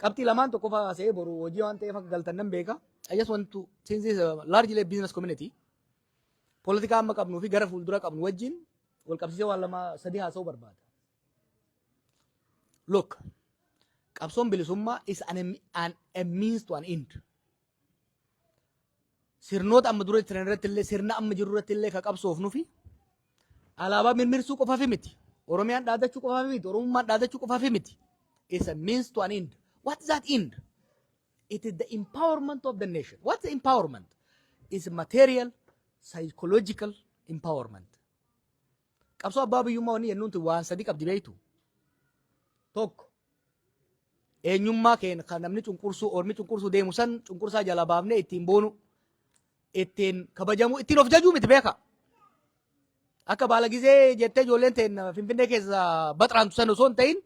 qabxii lamaan tokko faasee boru hojii waan ta'eef akka galtan nan beeka. I just want to, since this is a largely business community, politika amma qabnuu fi gara fuuldura qabnu wajjin wal qabsiisee waan lama sadii haasa'uu barbaada. Look, qabsoon bilisummaa is a means to an end. Sirnoota amma dura jiran irratti illee sirna amma jiru irratti illee ka qabsoofnu fi alaabaa mirmirsuu qofaaf miti. Oromiyaan dhaadachuu qofaaf miti. Oromummaan dhaadachuu qofaaf miti. It's a means to an end. What is that end? It is the empowerment of the nation. What's the empowerment? It's material, psychological empowerment. Qabsoo abbaa biyyummaa wanni jennuunti waan sadii qabdi beeytu. Tokko eenyummaa keenya kan namni cunqursuu ormi cunqursuu deemu san cunqursaa jala baafnee ittiin boonu ittiin kabajamu ittiin of jajuu miti beeka. Akka baala gizee jettee ijoolleen ta'in Finfinnee keessa baxraantu san osoo hin ta'in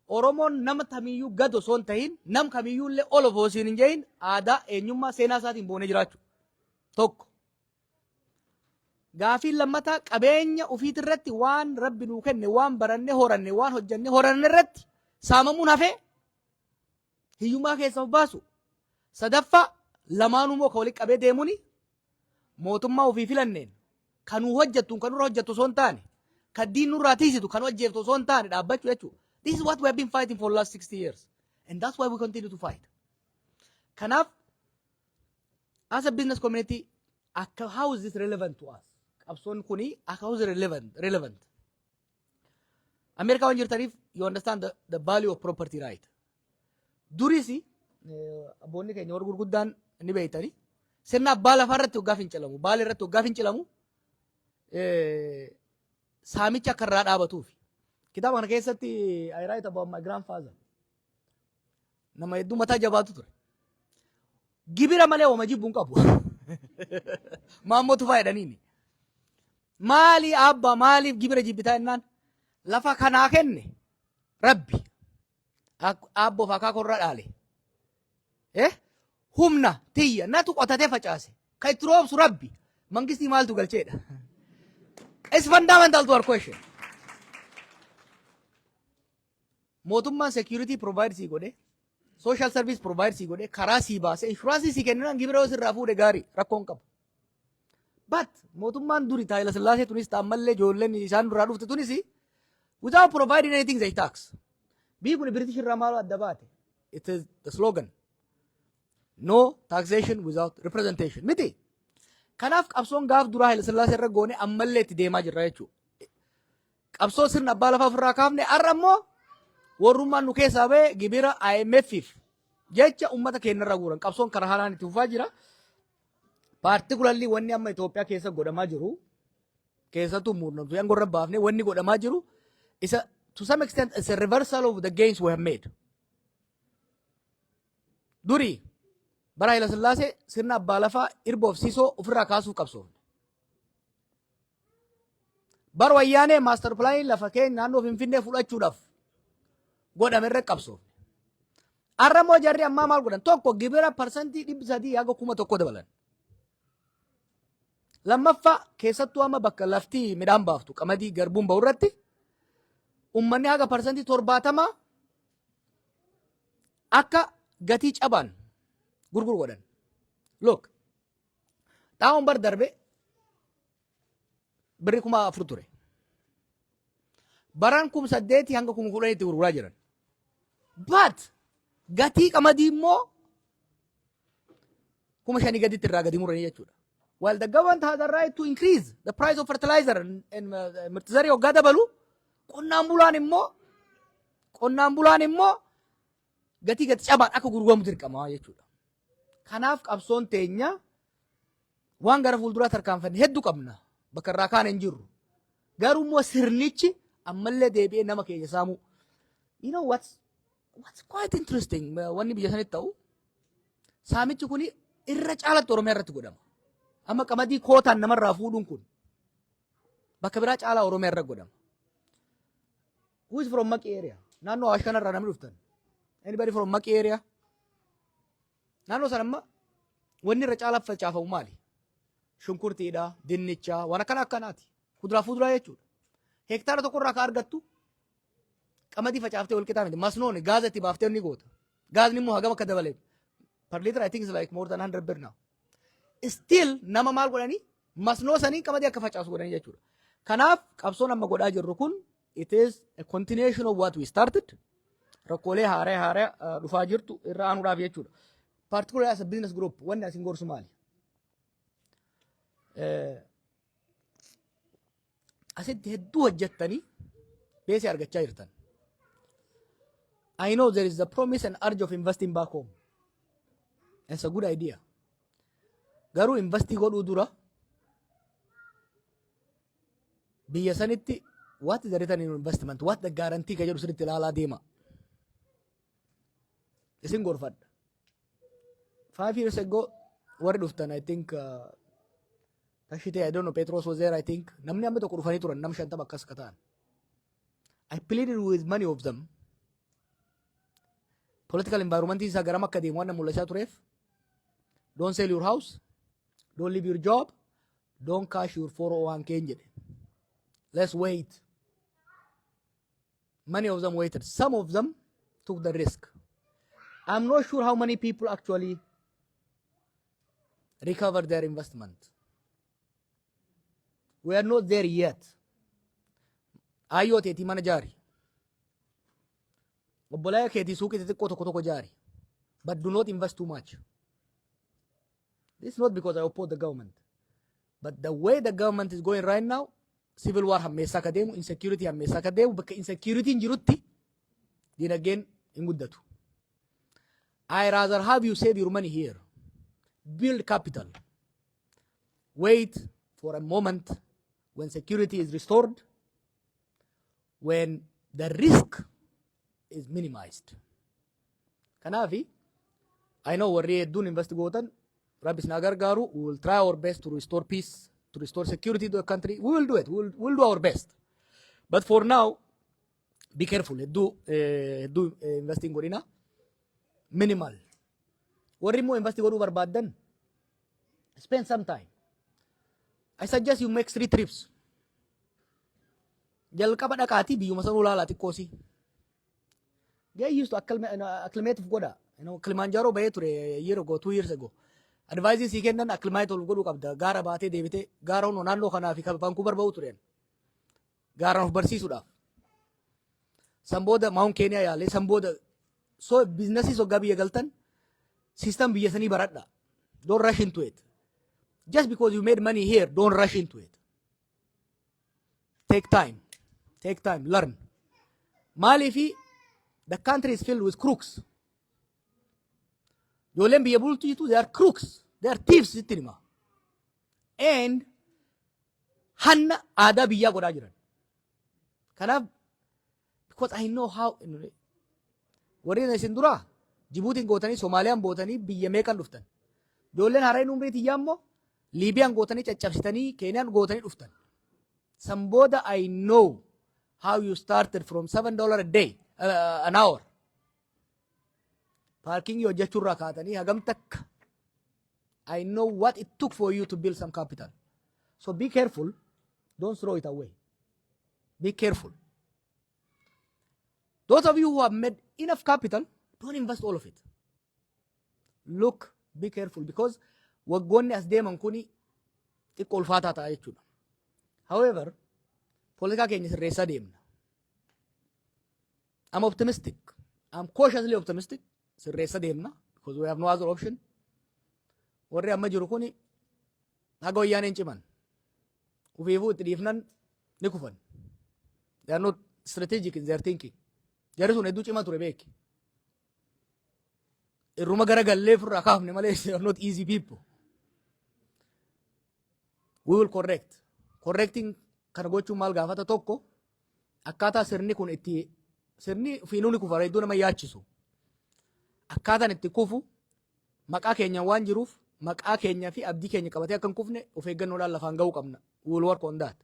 Oromoon nama kamiyyuu gad osoo hin ta'in nam kamiyyuu illee ol of hoosiin hin jehin aadaa eenyummaa seenaa isaatiin boonee jiraachuu. Tokko gaafiin lammataa qabeenya ofiit irratti waan rabbi nuu kenne waan baranne horanne waan hojjanne horanne irratti saamamuun hafee hiyyummaa keessa of baasu. Sadaffaa lamaanuu moo ka walitti qabee deemuuni mootummaa ofii filanneen kanuu hojjettu kan nurra hojjettu osoo hin taane kan diin nurraa tiisitu kan hojjeeftu osoo hin taane dhaabbachuu jechuudha. This is what we have been fighting for the last 60 years. And that's why we continue to fight. Kanaaf, as a business community, how is this relevant to us? Qabsoon kuni, how is it relevant? America waan jirtaniif, you understand the value of property right. Durisi, abboonni keenya warra gurguddaan ni beeytani. Sirna abbaa lafaa irratti hoggaa fincilamu, baala irratti hoggaa fincilamu, saamicha akka irraa dhaabatuufi. Kitaaba kana keessatti I write about my grandfather. Nama hedduu mataa jabaatu ture. Gibira malee wama jibbuun qabu. Maammootu faayidaniini. Maali abba maaliif gibira jibbitaa jennaan lafa kanaa kenne rabbi abboof akaakorra dhaale. Humna tiyya natu qotatee facaase. Ka itti roobsu rabbi mangistii maaltu galcheedha. It's fundamental to our question. Mootummaan security provides si godhe, social service provides si godhe, karaa si baase, insurance si kennan gibira yoo sirraa fuudhe gaarii rakkoon qabu. But mootummaan duri Haayila Sillaasee tunis ta'ammallee ijoolleen isaan duraa dhufte tunis without providing anything they tax. Biyyi kun British irraa maal adda baate? It is the slogan. No taxation without representation. Miti. Kanaaf qabsoon gaaf duraa Haayila Sillaasee irra goone ammallee itti deemaa jirra jechuudha. Qabsoo sirna abbaa lafaa ofirraa kaafne har'a immoo warrummaan nu keessaa ba'e gibira IMF'if jecha ummata keenya irra guuran qabsoon karaa haalaan itti fufaa jira. Particularly wanni amma Itoophiyaa keessa godhamaa jiru keessattuu muurnamtuu yan gorra baafne wanni godhamaa jiru isa to some extent it's a reversal of the gains we have made. Duri bara Haayila Sillaasee sirna abbaa lafaa irba of siisoo ofirraa kaasuuf qabsoofne. Bara wayyaanee master plan lafa keenya naannoo Finfinnee fudhachuudhaaf godhame irra qabsoofne. Har'a moo jarri ammaa maal godhan tokko gibira parsantii 300 haga 1,000 dabalan. Lammaffaa keessattuu amma bakka lafti midhaan baaftu qamadii garbuun ba'u irratti ummanni haga parsantii 70 akka gatii cabaan gurguru godhan. Look, xaa'oon bar darbe birri 4,000 ture. Baran 8,000 hanga 10,000 itti gurguraa jiran. But gatii qamadii immoo 5,000 gaditti irraa gadi muranii jechuudha. While the government has the right to increase the price of fertilizer and mirtizarii hoggaa dabalu qonnaan bulaan immoo gatii gati cabaan akka gurguramu dirqama jechuudha. Kanaaf qabsoon teenya waan gara fuulduraa tarkaanfanne hedduu qabna bakka irraa kaan hin jirru. Garuu immoo sirnichi ammallee deebi'ee nama keenya saamu. You know what's quite interesting wanni biyya sanitti ta'u saamichi kuni irra caalatti Oromiyaa irratti godhama. Amma qamadii kootaan namarraa fuudhuun kun bakka biraa caalaa Oromiyaa irra godhama. Who is from Maqii area? Naannoo Awaash kanarraa namni dhuftan. Anybody from Maqii area? Naannoo sana amma wanni irra caalaa facaafamu maali? Shunkurtiidha, dinnichaa, waan akkanaati. Kuduraa fuduraa jechuudha. Hektaara tokkorraa ka argattu qamadii facaaftee wal qixaa miti. Masnoon gaazatti baaftee ni goota. Gaasni immoo hagam akka dabale. Per liter I think it's like more than 100 birr now. Still nama maal godhanii masnoo sanii qamadii akka facaasu godhanii jechuudha. Kanaaf qabsoon amma godhaa jirru kun it is a continuation of what we started. Rakkoolee haaraa dhufaa jirtu irra aanuudhaaf jechuudha. Particularly as a business group wanni asin gorsu maali? Asitti hedduu hojjettanii beesii argachaa jirtan. I know there is a promise and urge of investing back home. It's a good idea. Garuu investii godhuu dura biyya sanitti what is the return on investment? What the guarantee ka jedhu sirriitti ilaalaa deema. Isin gorfadha. 5 years ago, warri dhuftan I think Tashite, I don't know, Petros was there I think. Namni amma tokko dhufanii turan nam 50 akkas ka ta'an. I pleaded with many of them. Political environment isa garam akka deemu waan mul'achaa tureef. Don't sell your house. Don't leave your job. Don't cash your 401k jedhe. Let's wait. Many of them waited. Some of them took the risk. I'm not sure how many people actually recovered their investment. We are not there yet. Ayyoo teetii mana jaari. Obbolaa keetii suuqii xixiqqoo tokko tokko jaari. But do not invest too much. This is not because I oppose the government. But the way the government is going right now, civil war hammeessaa ka deemu, insecurity hammeessaa ka deemu, bakka insecurity hin jirutti dinagdeen hin guddatu. I rather have you save your money here. Build capital. Wait for a moment when security is restored, when the risk is minimized. Kanaafi, I know warri hedduun invest gootan, Rabbis na gargaaru, we will try our best to restore peace, to restore security to the country. We will do it. We'll do our best. But for now, be careful. Hedduu investing godhina. Minimal. Warri immoo investing godhuu barbaaddan, spend some time. I suggest you make 3 trips. Jalqaba dhaqaatii biyyuma sanuu laalaa xiqqoosi. Get used to acclimate of godha. Kilimanjaro bahee ture a year ago, 2 years ago. Advising si kennan acclimate ol godhuu qabda. Gaara baatee deebitee gaara hundi naannoo kanaa fi Vancouver bahuu tureen. Gaara of barsiisuudhaaf. San booda Mount Kenya yaalee san booda so businesses hoggaa biyya galtan system biyya sanii baradha. Don't rush into it. Just because you made money here, don't rush into it. Take time. Take time. Learn. Maalifi, the country is filled with crooks. Ijoolleen biyya bulchitu, they are crooks. They are thieves sitti hima. And hanna aadaa biyyaa godhaa jiran. Kanaaf, because I know how, warreen isin duraa, Jibuutiin gootanii, Soomaaliyaan bootanii, biyya meeqan dhuftan. Ijoolleen harreen umriitii yaammoo, Liibiyaan gootanii caccabsitanii, Keeniyaan gootanii dhuftan. San booda I know how you started from $7 a day, an hour. Parking hojjechuurraa kaatanii hagam takka. I know what it took for you to build some capital. So be careful. Don't throw it away. Be careful. Those of you who have made enough capital, don't invest all of it. Look, be careful because waggoonni as deeman kuni xiqqoo ulfaataa ta'a jechuudha. However, politikaa keenya sirreessaa deemna. I'm optimistic. I'm cautiously optimistic. Sirreessaa deemna because we have no other option. Warri amma jiru kuni haga wayyaanee hin ciman. Ufiifuu itti dhiifnan ni kufan. They are not strategic in their thinking. Jarri sun hedduu cimaa ture beeki. Irruma gara gallee firraa kaafne malee they are not easy people. We will correct. Correcting kana gochuun maal gaafata tokko akkaataa sirni kun itti sirni fiinuun kufa hedduu nama yaachisu. Akkaataan itti kufu maqaa keenya waan jiruuf maqaa keenya fi abdii keenya qabatee akka hin kufne of eeggannoodhaan lafaan ga'uu qabna. We will work on that.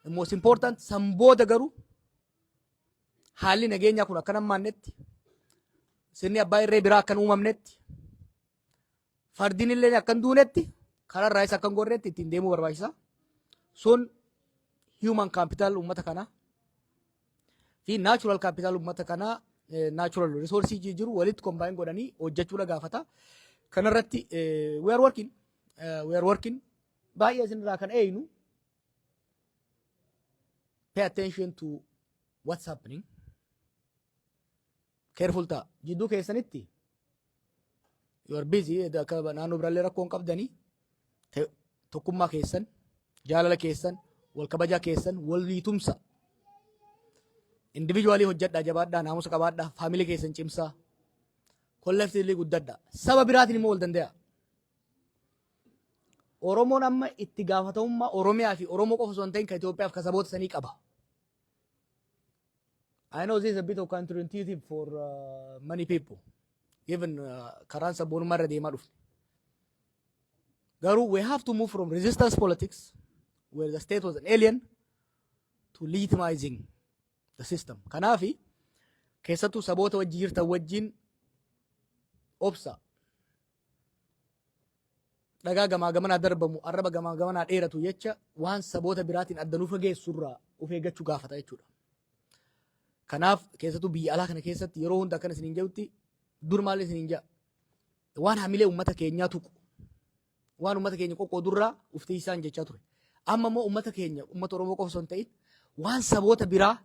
The most important san booda garuu haalli nageenyaa kun akka nammaannetti sirni abbaa irree biraa akka hin uumamnetti fardiin illee akka hin duunetti karaa irraa isa akka hin gorreetti ittiin deemuu barbaachisa. Sun human capital uummata kanaa fi natural capital uummata kanaa natural resources jiru walitti combine godhanii hojjechuudha gaafata. Kanarratti we are working baay'ee isinirraa kan eeynu pay attention to what's happening. Careful ta'a. Jidduu keessanitti you are busy naannoo biraallee rakkoon qabdanii tokkummaa keessan jaalala keessan wal kabajaa keessan wal liitumsa individually hojjedhaa jabaadhaa naamusa qabaadhaa family keessan cimsaa collectively guddadhaa saba biraatiin immoo wal danda'a. Oromoon amma itti gaafatamummaa Oromiyaa fi Oromoo qofa osoo hin ta'in kan Itoophiyaaf kan saboota sanii qaba. I know this is a bit of counterintuitive for many people. Even karaan sabboonummaa irra deemaa dhufne. Garuu we have to move from resistance politics where the state was an alien to legitimizing the system. Kanaafi keessattuu saboota wajjin jirtan wajjin obsa. Dhagaa gamaa gamanaa darbamu arraba gamaa gamanaa dheeratu jecha waan saboota biraatiin addanuu fageessurraa of eeggachuu gaafata jechuudha. Kanaaf keessattuu biyya alaa kana keessatti yeroo hunda akkana isiniin jedhutti dur maal isiniin jedha waan hamilee uummata keenyaa tuqu waan uummata keenya qoqqoodurraa uftiisaan jechaa ture. Amma immoo uummata keenya uummata Oromoo qofa osoo hin ta'in waan saboota biraa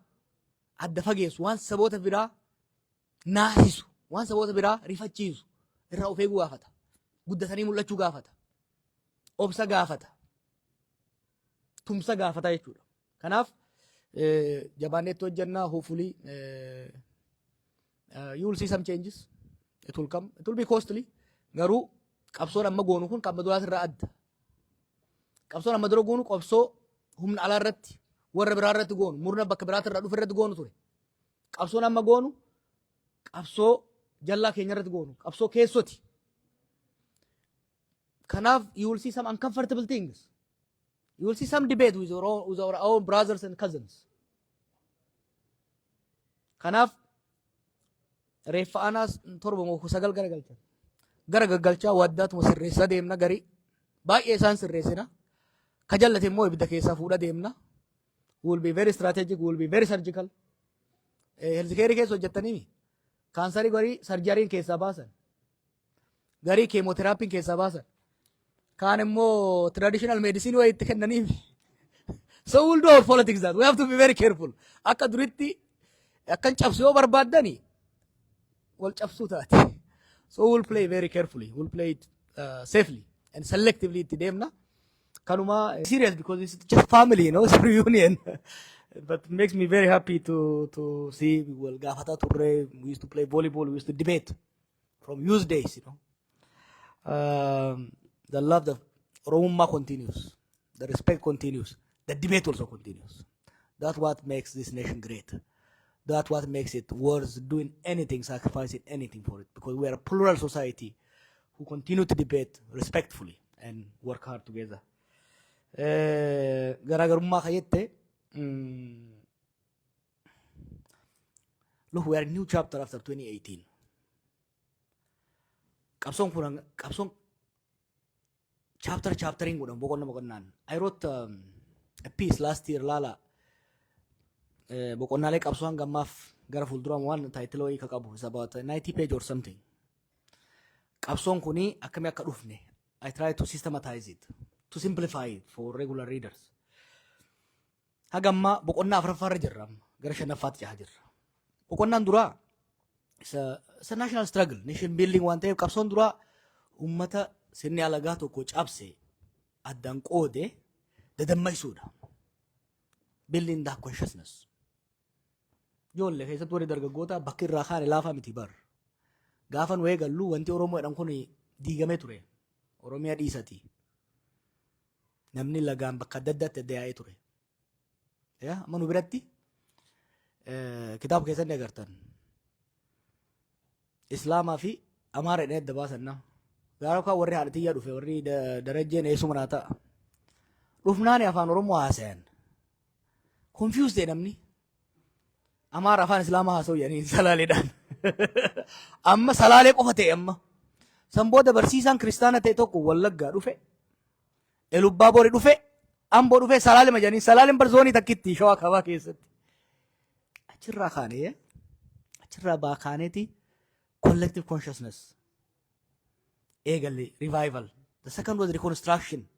adda fageessu waan saboota biraa naasisu waan saboota biraa rifachiisu irraa of eeguu gaafata. Guddatanii mul'achuu gaafata. Obsa gaafata. Tumsa gaafata jechuudha. Kanaaf jabaanneetti hojjannaa hopefully you will see some changes. It will come. It will be costly. Garuu qabsoon amma goonu kun kan duraas irraa adda. Qabsoon amma dura goonu qabsoo humna alaa irratti warra biraa irratti goonu murna bakka biraatti irraa dhufe irratti goonu ture. Qabsoon amma goonu qabsoo jallaa keenya irratti goonu qabsoo keessoti. Kanaaf you will see some uncomfortable things. You will see some debate with our own brothers and cousins. Kanaaf reeffa anaas torba moo sagal garagalchaa. Garagalchaa waddaatuma sirreessaa deemna garii baay'ee isaan sirreessina. Ka jallate immoo ibidda keessaa fuudha deemna. We will be very strategic, we will be very surgical. Healthcare keessa hojjettanii kaansarii garii sarjariin keessaa baasan. Garii keemooteraapiin keessaa baasan. Kaan immoo traditional medicine way itti kennaniif. So we'll do our politics that. We have to be very careful. Akka duritti akkan cabsu yoo barbaaddani wal cabsuu taati. So we'll play very carefully. We'll play it safely and selectively itti deemna. Kanuma serious because it's just family, you know, it's a reunion. But it makes me very happy to see well gaafata turre. We used to play volleyball, we used to debate from youth days, you know. The love of Oromummaa continues. The respect continues. The debate also continues. That's what makes this nation great. That's what makes it worth doing anything, sacrificing anything for it. Because we are a plural society who continue to debate respectfully and work hard together. Garaagarummaa kayyette look, we are in a new chapter after 2018. Qabsoon chaptering godhan boqonnaan. I wrote a piece last year Lala boqonnaalee qabsoon gammaaf gara fuulduraam waan title wayii ka qabu is about 90 page or something. Qabsoon kuni akkami akka dhufne I try to systematize it, to simplify it for regular readers. Hagamma boqonnaa afuraffaarra jirra gara shanaffaatti jaha jirra. Boqonnaan duraa it's a national struggle, nation building waan ta'eef qabsoon duraa ummata sirni alagaa tokko cabse addaan qoode dadammaysuudha. Building that consciousness. Ijoollee keessatti warri dargaggoota bakki irraa kaane laafaa miti bar. Gaafan wayii gallu wanti Oromoo jedhan kun diigamee ture. Oromiyaa dhiisati. Namni lagaan bakka adda addaatti adda yaa'ee ture. Amma nu biratti kitaaba keessatti agartan. Islaamaa fi Amaara jedhanii adda baasanna. Gaara kaa warri haadhatiyyaa dhufe warri darajjeen eessuma naa ta'a. Dhufnaani afaan Oromoo haasayan. Confused namni. Amaara afaan Islaamaa haasa'u jedhanii salaaleedhaan. Amma salaalee qofa ta'e amma. San booda barsiisaan kiristaana ta'e tokko Wallaggaa dhufe. Elubbaa Boori dhufe. Amboo dhufe salaalee majanii salaaleen barzoonii takkitti shawaa kabaa keessatti. Achirraa kaanee achirraa baakaaneeti collective consciousness eegalle revival. The second was reconstruction.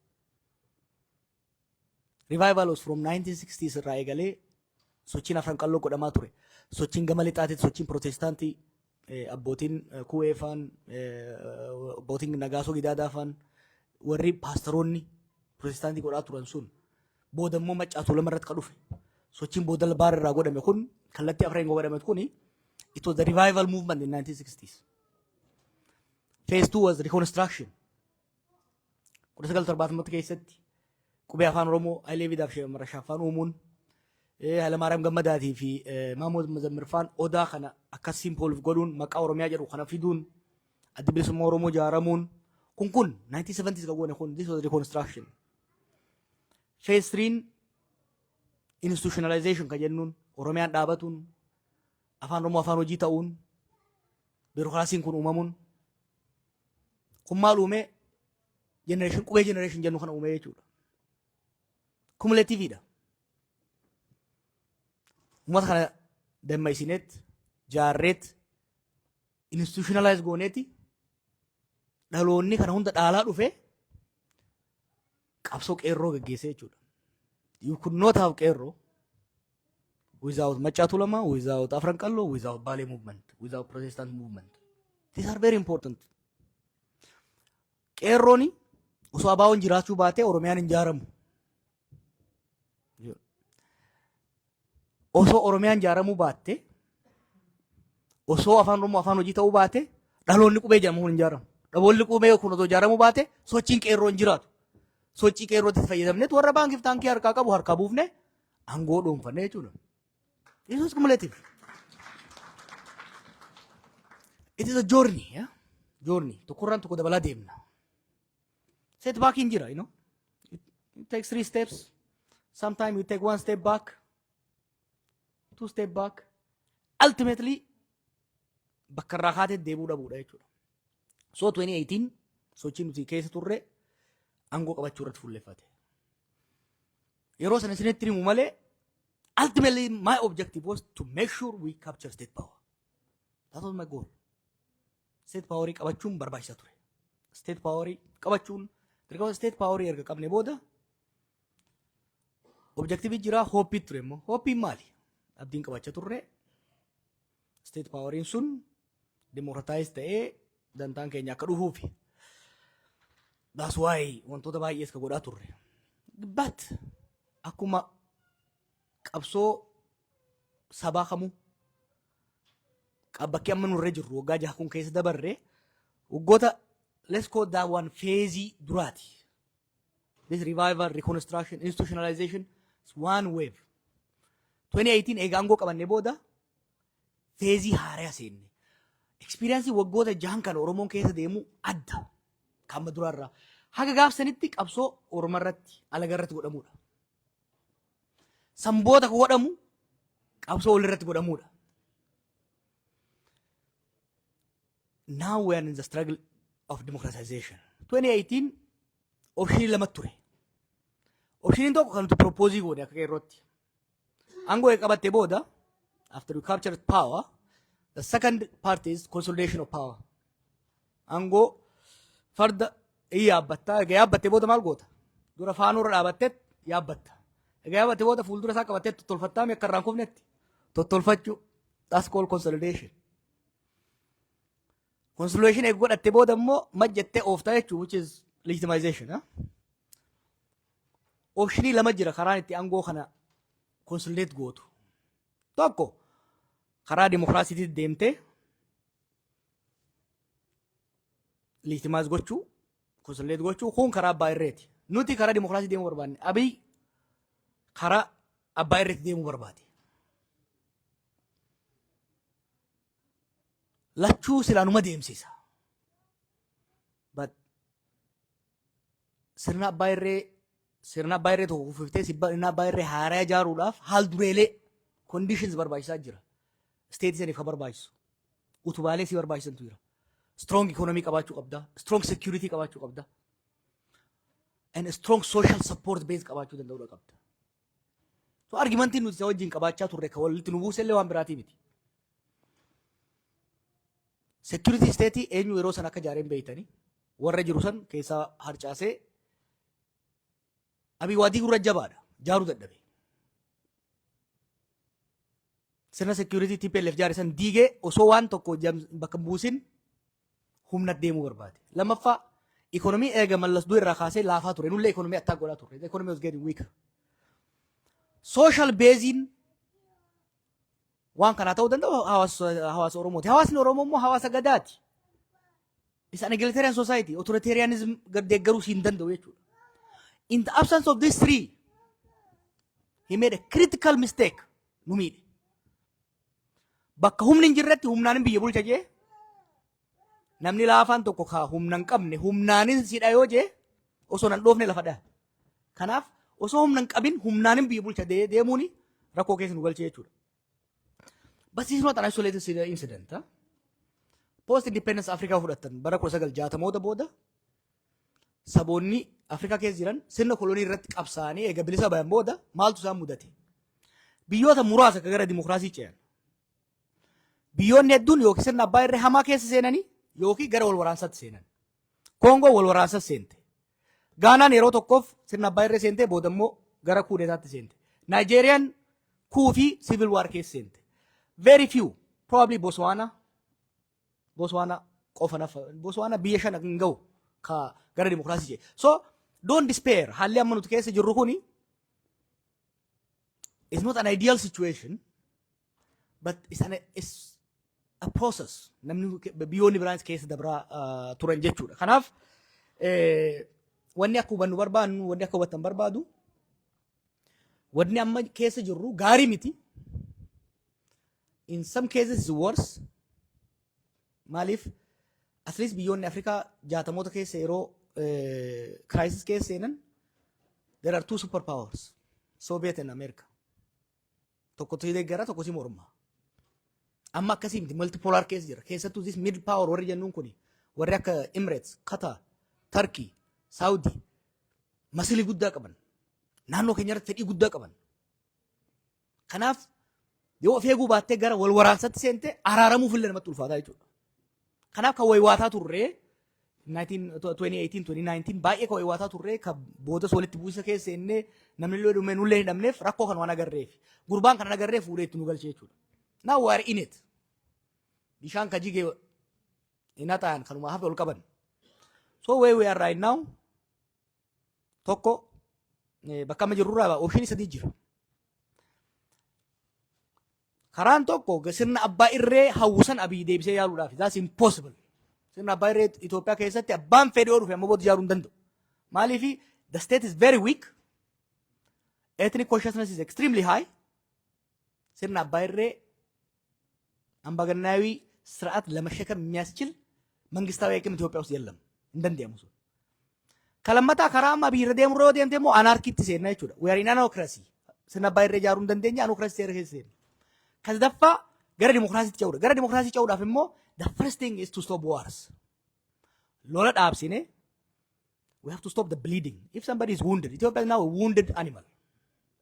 Revival was from 1960s irraa eegalee sochiin afran qalloo godhamaa ture. Sochiin gama lixaatiin sochiin protestaantii abbootiin kuweefaan abbootiin nagaasoo gidaadaafaan warri paastaroonni protestaantii godhaa turan sun booda immoo maccaatu lama irratti ka dhufe sochiin booda baar irraa godhame kun kallattii afran godhame kun it was the revival movement in 1960s. Phase 2 was reconstruction. 1970 keessatti qubee afaan Oromoo Hayilee Fidaaf Shaafaan uumuun Haala Maariyaam Gammadaatii fi Maamood Mazammirfaan odaa kana akka simpool godhuun maqaa Oromiyaa jedhu kana fiduun adda bilisummaa Oromoo ijaaramuun kun 1970s ka goone kun this was reconstruction. Phase 3 institutionalization ka jennuun Oromiyaan dhaabatuun afaan Oromoo afaan hojii ta'uun biirokraasiin kun uumamuun kun maal uume generation qubee generation jennu kana uume jechuudha. Cumulativeidha. Uummata kana dammaysineet jaarreet institutionalize gooneeti dhaloonni kana hunda dhaalaa dhufe qabsoo qeerroo gaggeessee jechuudha. You could not have qeerroo without Maccaatu Lamaa, without Afran Qalloo, without Baalee movement, without Protestant movement. These are very important. Qeerrooni osoo abaawoon jiraachuu baatee Oromiyaan hin ijaaramu. Osoo Oromiyaan ijaaramuu baatte osoo afaan Oromoo afaan hojii ta'uu baate dhaloonni qubee jedhamu hin ijaaramu. Dhaloonni qubee kun osoo ijaaramuu baate sochiin qeerroo hin jiraatu. Sochii qeerrootti fayyadamneet warra baankiif taankii harkaa qabu harkaa buufne aangoo dhuunfanne jechuudha. This is cumulative. It is a journey, yeah? Journey. Tokkorraan tokko dabalaa deemna. Setback in jira, you know. It takes 3 steps. Sometimes you take 1 step back, 2 step back. Ultimately, bakka irraa kaatee deebuu dhabuudha jechuudha. So 2018 sochii nuti keessa turre aangoo qabachuu irratti fuulleffate. Yeroo sana isinitti himu malee ultimately my objective was to make sure we capture state power. That was my goal. State power qabachuun barbaachisa ture. State power qabachuun dirqama state power erga qabne booda objective jira hope ture immoo hope maali? Abdiin qabachaa turre state power sun democratize ta'ee dantaan keenya akka dhufuufi. That's why wantoota baay'ees ka godhaa turre. But akkuma qabsoo sabaa kamuu bakki amma nurra jirru waggaa 6 kun keessa dabarre waggoota let's call that one phase duraati. This revival, reconstruction, institutionalization is one wave. 2018 eega aangoo qabanne booda phase haaraa seenne. Experience waggoota 6 kan Oromoon keessa deemu adda. Kan duraarraa haga gaafsanitti qabsoo Oromoo irratti alaga irratti godhamuudha. Samboota ko godhamu qabsoo wal irratti godhamuudha. Now we are in the struggle of democratization. 2018 option lama ture. Option tokko kan nuti propose goone akka yerootti. Aangoo qabatte booda after we captured power, the second part is consolidation of power. Aangoo farda yaabbatta egaa yaabbatte booda maal goota? Dura faanurra dhaabatte yaabbatta. Egaa yaabbatte booda fuuldura isaa qabatte tottolfattaa akka irraan kufnetti tottolfachuu. That's called consolidation. Consolidation eega godhatte booda immoo majjattee ooftaa jechuun which is legitimization. Optionii lama jira karaan itti aangoo kana consolidate gootu. Tokko karaa dimokiraasiitti deemtee legitimize gochuu, consolidate gochuu kun karaa abbaa irreeti. Nuti karaa dimokiraasii deemuu barbaanne. Abiy karaa abbaa irreeti deemuu barbaade. Lachuu silaanuma deemsisa. But sirna abbaa irree tokko kufiftee sirna abbaa irree haaraa ijaaruudhaaf haal dureelee conditions barbaachisaa jira. State saniif ka barbaachisu. Utubaalee si barbaachisantu jira. Strong economy qabaachuu qabda. Strong security qabaachuu qabda. And strong social support base qabaachuu danda'uu qabda. So argumentiin nuti isa wajjin qabaachaa turre ka walitti nu buusellee waan biraatii miti. security state eenyu yeroo san akka jaareen beeytanii warra jiru san keessaa harcaasee abii waadii gurra jabaadha jaaruu dadhabe. Sirna security TPLF jaare san diigee osoo waan tokko bakka buusin humna deemuu barbaade. Lammaffaa economy eega mallas duu irraa kaasee laafaa ture. Nullee economy attack godhaa ture. The economy was getting weaker. Social basing waan kanaa ta'uu danda'u hawaasa Oromooti. Hawaasni Oromoo immoo hawaasa gadaati. It's an egalitarian society. Authoritarianism deeggaruu hin danda'u jechuudha. In the absence of these three, he made a critical mistake. Nu miidhe. Bakka humni hin jirretti humnaanin biyya bulcha jee namni laafaan tokko kaa humna hin qabne humnaanin sidha yoo jee osoo nan dhoofne lafa dhaa. Kanaaf osoo humna hin qabin humnaanin biyya bulcha deemuuni rakkoo keessa nu galchee jechuudha. But this is not an isolated incident. Huh? Post-independence Afrikaa fudhatan bara 1960 booda saboonni Afrikaa keessa jiran sirna kolonii irratti qabsaa'anii eega bilisa bayan booda maaltu isaan mudate? Biyyoota muraasa akka gara dimokiraasii ce'an. Biyyoonni hedduun yookiin sirna abbaa irree hamaa keessa seenanii yookiin gara wal waraansaatti seenan. Koongoo wal waraansaatti seente. Gaanaan yeroo tokkoof sirna abbaa irree seentee booda immoo gara kuudeetaatti seente. Naayijeeriyaan kuu fi civil war keessa seente. Very few, probably Botswana qofa nafa. Botswana biyya shan hin ga'u ka gara dimokiraasii jee. So don't despair. Haalli amma nuti keessa jirru kuni is not an ideal situation, but it's a process. Namni biyyoonni biraan keessa dabraa turan jechuudha. Kanaaf wanni akka hubannu barbaadnu, wanni akka hubatan barbaadu, wanni amma keessa jirru gaarii miti. In some cases it's worse. Malif at least beyond Africa jaatamoota keessa yeroo crisis keessa seenan there are two superpowers, Soviet and America. Tokko deeggara tokko si morma. Amma akkasii miti multipolar keessa jira. Keessattuu this middle power warri jennuun kuni warri akka Emirates, Qatar, Turkey, Saudi masilii guddaa qaban. Naannoo keenya irratti fedhii guddaa qaban. Kanaaf yoo of eeguu baattee gara wal waraansaatti seente araaramuuf illee namatti ulfaataa jechuudha. Kanaaf kan waywaataa turree 2018-2019 baay'ee kan waywaataa turree kan booda walitti bu'isa keessa seennee namni illee dhumee nullee hin dhabneef rakkoo kan waan agarreef gurbaan kan agarreef fuudhee itti nu galchee jechuudha. Now we are in it. Bishaan ka jigee ina ta'an kanuma hafe ol qaban. So where we are right now tokko bakka amma jirurraa option sadii jira. Karaan tokko sirna abbaa irree hawwisan abii deebisee yaaluudhaaf. That's impossible. Sirna abbaa irree Itoophiyaa keessatti abbaan fedhii oo dhufe amma booda ijaaruu hin danda'u. Maaliif the state is very weak. Ethnic consciousness is extremely high. Sirna abbaa irree አምባገነናዊ ስርዓት ለመሸከም የሚያስችል መንግስታዊ አቅም ኢትዮጵያ ውስጥ የለም እንደንደያሙ ሰው ከለመታ ከራማ ቢረ ደምሮ ደምተሞ አናርኪት ሲና ይችላል we are in anarchy ስናባይ ረጃሩ እንደንደኛ anarchy ሲርሄስ ከዘፋ ገረ ዲሞክራሲ ተጨውዳ ፈሞ the first thing is to stop wars ሎላ ዳብሲኔ we have to stop the bleeding if somebody is wounded Ethiopia is now a wounded animal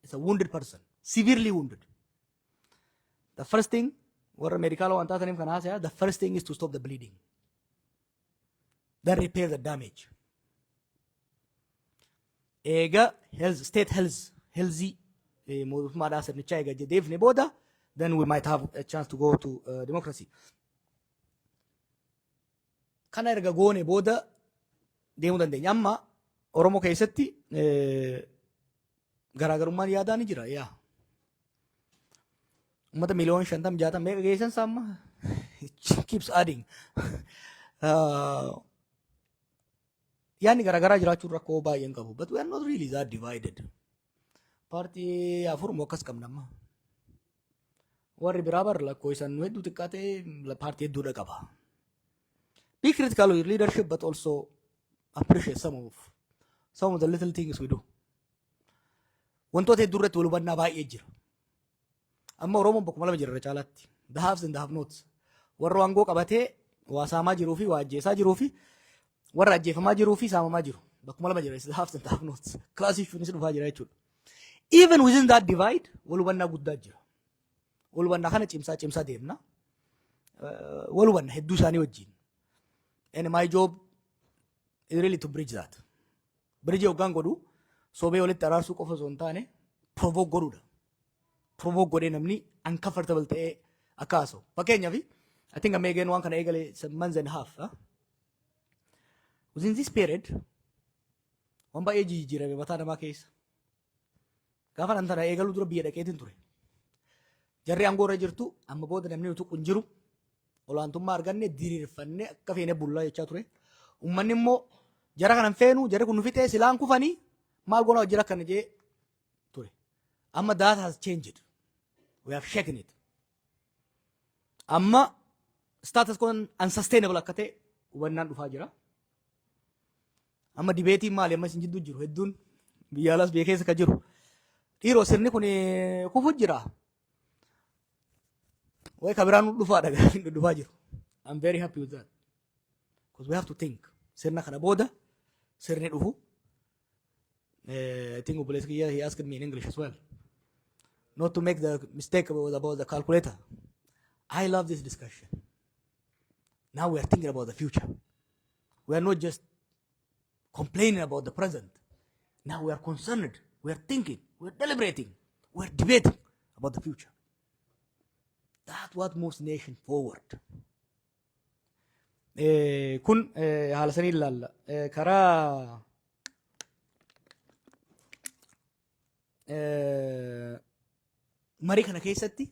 it's a wounded person severely wounded the first thing or medical wanta tanim kana saya the first thing is to stop the bleeding then repair the damage ega health state healthy mada sarni chaiga je devne boda then we might have a chance to go to democracy kana erga gone boda demu dandenya amma oromo keessatti garaagarummaan yaadaan jira yaa ummata miliyoon 50 meeqa geessan samma keeps adding yaani garaagaraa jiraachuu rakkoo baay'een qabu but we are not really that divided party afur mokas qabnamma warri biraa bar lakkoo isan hedduu xiqqaatee party hedduudha qaba be critical of your leadership but also appreciate some of the little things we do wantoota hedduu irratti wal hubannaa baay'ee jira amma oromoon bokkuma lama jirra caalatti the haves and the have nots warra wangoo qabatee waa saamaa jiruu fi waa ajjeesaa jiruu fi warra ajjeefamaa jiruu fi saamamaa jiru bokkuma lama jirra the haves and the have nots classic funis dhufaa jira jechuudha even within that divide wal hubannaa guddaa jira wal hubannaa kana cimsaa deemna wal hubanna hedduu isaanii wajjin. And my job is really to bridge that. Bridge hoggaan godhu sobee walitti araarsuu qofa osoo hin taane provoke godhuudha. Provoke godhee namni uncomfortable ta'ee akka haasa'u. Fakkeenyaaf I think I'm again one kana eegale some months and a half. Within this period, waan baay'ee jijjiirame mataa namaa keessa. Gaafa nan tana eegaluu dura biyya dhaqeetiin ture. Jarri aangoo irra jirtu amma booda namni nuti kun jiru olaantummaa arganne diriirfannee akka feene bullaa jechaa ture. Uummanni immoo jara kanan feenu jarri kun nu fixee silaan kufanii maal goona hojii akkana jee ture. Amma that has changed. We have shaken it. Amma status quo unsustainable akka ta'e hubannaan dhufaa jira. Amma dibeetiin maali amma isin jidduu jiru hedduun biyya alaas biyya keessa ka jiru. Dhiiroo sirni kun kufu jira. Way kabiraan dhufaadha dhufaa jiru. I'm very happy with that. Because we have to think. Sirna kana booda sirni dhufu. I think Obeleski he asked me in English as well. Not to make the mistake about the calculator. I love this discussion. Now we are thinking about the future. We are not just complaining about the present. Now we are concerned. We are thinking. We are deliberating. We are debating about the future. That's what moves nation forward. Kun haala sanii ilaalla. Karaa marii kana keessatti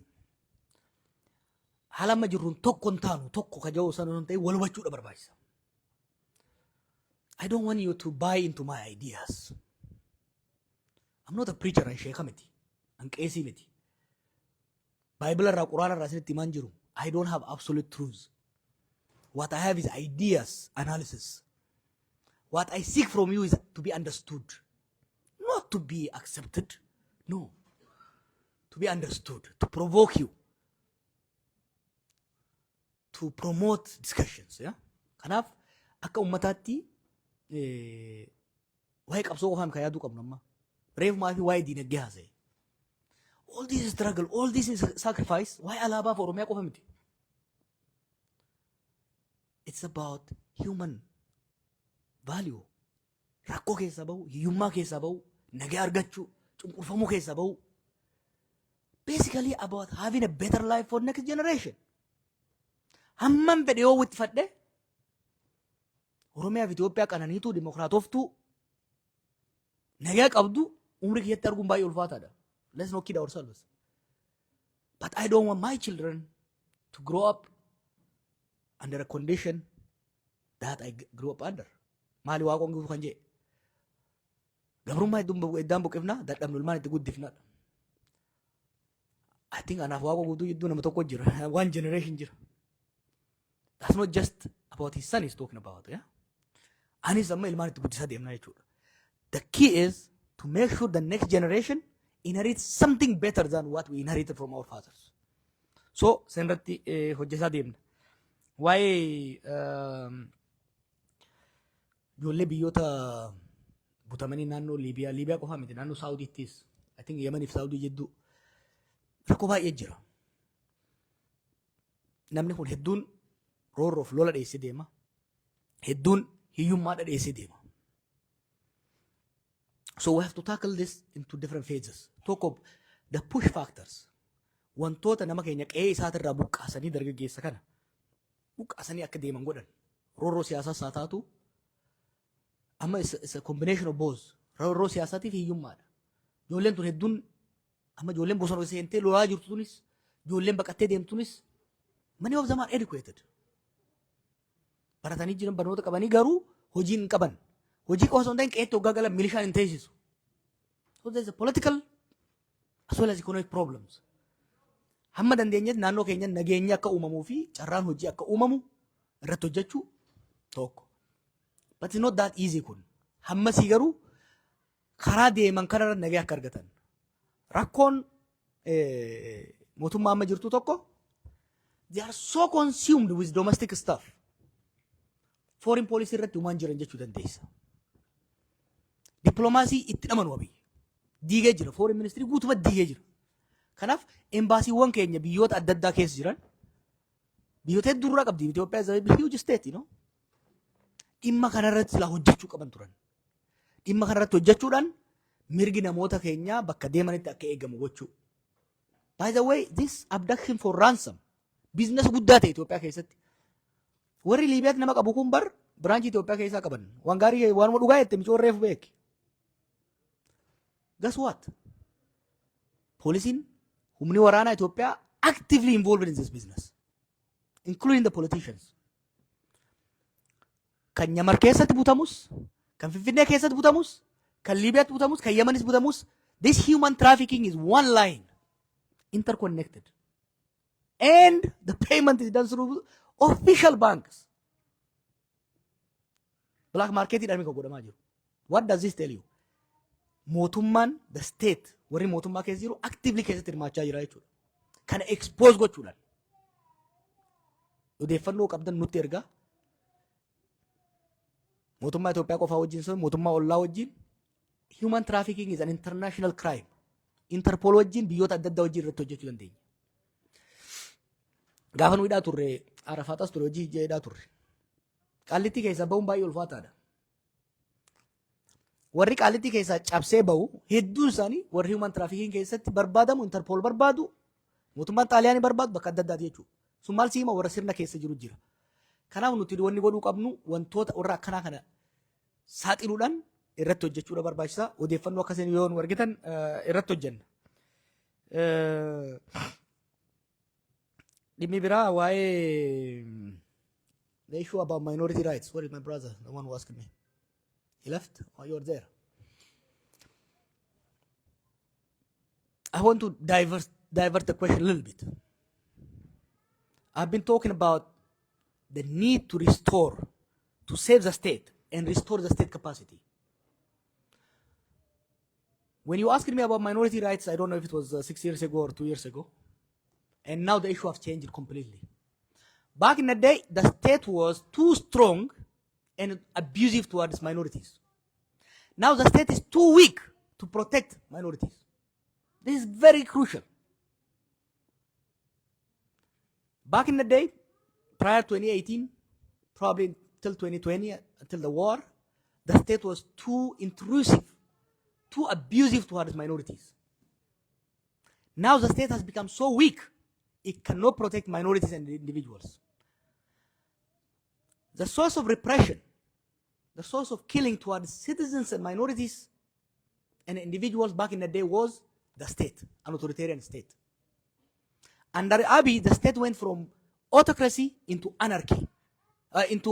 haala amma jirruun tokko hin taanu tokko ka jiru sana hin ta'e wal hubachuudha barbaachisa. I don't want you to buy into my ideas. I'm not a preacher and sheekha miti. An qeesii miti. Bible irraa Qur'aana irraa isinitti himaan jiru. I don't have absolute truths. What I have is ideas, analysis. What I seek from you is to be understood. Not to be accepted. No. To be understood. To provoke you. To promote discussions. Yeah? Kanaaf akka ummataatti waa'ee qabsoo qofaan kan yaaduu qabnu amma. Reefumaa fi waa'ee diinagdee haasa'e. All this struggle, all this sacrifice, waa'ee alaabaa fi Oromiyaa qofa miti. It's about human value. Rakkoo keessaa bahu, hiyyummaa keessaa bahu, nagaa argachuu, cunqurfamuu keessaa bahu. Basically about having a better life for next generation. Hamman fedhe yoo itti fadhe Oromiyaa fi Itoophiyaa qananiituu dimokiraatoftuu nagaa qabdu umrii kiyyatti arguun baay'ee ulfaataadha. Let's not kid ourselves. But I don't want my children to grow up under a condition that I grew up under. Maali waaqoon guutuu kan jee. Gabrummaa iddaan buqifna dadhabnu ilmaan itti guddifna. I think anaaf waaqoo guutuu jidduu nama tokko jira. One generation jira. That's not just about his son he's talking about. Yeah? Anis amma ilmaan itti guddisaa deemna jechuudha. The key is to make sure the next generation inherits something better than what we inherited from our fathers. So, senirratti hojjetaa deemna. Waa'ee ijoollee biyyoota butamanii naannoo Liibiyaa qofaa miti naannoo Saawudiittis I think Yemenii fi Saawudii jidduu rakkoo baay'ee jira. Namni kun hedduun roorroof lola dheessee deema. Hedduun hiyyummaadha dheessee deema. So we have to tackle this into different phases. Talk of the push factors. Wantoota nama keenya qe'ee isaatirraa buqqaasanii dargaggeessa kana buqqaasanii akka deeman godhan. Roorroo siyaasaas haa taatu amma it's a combination of both. Roorroo siyaasaatii fi hiyyummaadha. Ijoolleen tun hedduun amma ijoolleen bosona seentee lolaa jirtu tunis ijoolleen baqattee deemtu tunis many of them are educated. Baratanii jiran barnoota qabanii garuu hojii hin qaban. Hojii qofa osoo hin ta'in qe'eetti hoggaa galan milishaan hin teessisu. So there's a political as well as economic problems. Hamma dandeenyetti naannoo keenya nageenyi akka uumamuu fi carraan hojii akka uumamu irratti hojjechuu tokko. But it's not that easy kun. Hammasii garuu karaa deeman kanarra nagee akka argatan. Rakkoon mootummaa amma jirtu tokko they are so consumed with domestic stuff. Foreign policy irratti uumaan jiran jechuu dandeessa. Diplomaasii itti dhamanu wabii. Diigee jira. Foreign ministry guutumatti diigee jira. Kanaaf embaasiiwwan keenya biyyoota adda addaa keessa jiran Biyyoota hedduu qabdi. Itoophiyaa is a huge state, you know. Dhimma kanarratti silaa hojjechuu qaban turan. Dhimma kanarratti hojjechuudhaan mirgi namoota keenyaa bakka deemanitti akka eegamu gochuu. By the way, this abduction for ransom business guddaa ta'e Itoophiyaa keessatti. Warri Liibiyaatti nama qabu kun bar biraanchii Itoophiyaa keessaa qaban. Waan gaarii waanuma dhugaa jette micoorreef beeki. Guess what? Poolisiin humni waraanaa Itoophiyaa actively involved in this business, including the politicians. Kan Nyamar keessatti butamus, kan Finfinnee keessatti butamus, kan Liibiyaatti butamus, kan Yemanis butamus, this human trafficking is one line, interconnected. And the payment is done through official banks. Black market idhaan kan godhamaa jiru. What does this tell you? Mootummaan, the state, warri mootummaa keessa jiru actively keessatti hirmaachaa jira jechuudha. Kana expose gochuudhaan. Odeeffannoo qabdan nutti ergaa. Mootummaa Itoophiyaa qofaa wajjin sun mootummaa ollaa wajjin human trafficking is an international crime. Interpol wajjin biyyoota adda addaa wajjin irratti hojjechuu dandeenya. Gaafa nu hidhaa turre Arafaatas ture hojii hidhaa turre. Qaallitti keessa ba'uun baay'ee ulfaataadha. Warri qaallitti keessa cabsee ba'u hedduun isaanii warri human trafficking keessatti barbaadamu Interpol barbaadu mootummaan Xaaliyaanii barbaadu bakka adda addaati jechuudha. Sun maal siima warra sirna keessa jiru jira. Kanaaf nuti wanni godhuu qabnu wantoota warra akkanaa kana saaxiluudhaan irratti hojjechuudha barbaachisaa. Odeeffannoo akkasiin yoo nu argitan irratti hojjenna. Dhimmi biraa waa'ee the issue about minority rights. Where is my brother? The one who asked me. He left? Oh, you're there. I want to divert the question a little bit. I've been talking about the need to restore, to save the state and restore the state capacity. When you asked me about minority rights, I don't know if it was 6 years ago or 2 years ago, and now the issue has changed completely. Back in the day, the state was too strong and abusive towards minorities. Now the state is too weak to protect minorities. This is very crucial. Back in the day, prior to 2018, probably till 2020, until the war, the state was too intrusive, too abusive towards minorities. Now the state has become so weak, it cannot protect minorities and individuals. The source of repression, the source of killing towards citizens and minorities and individuals back in the day was the state, an authoritarian state. Under Abiy, the state went from autocracy into anarchy, into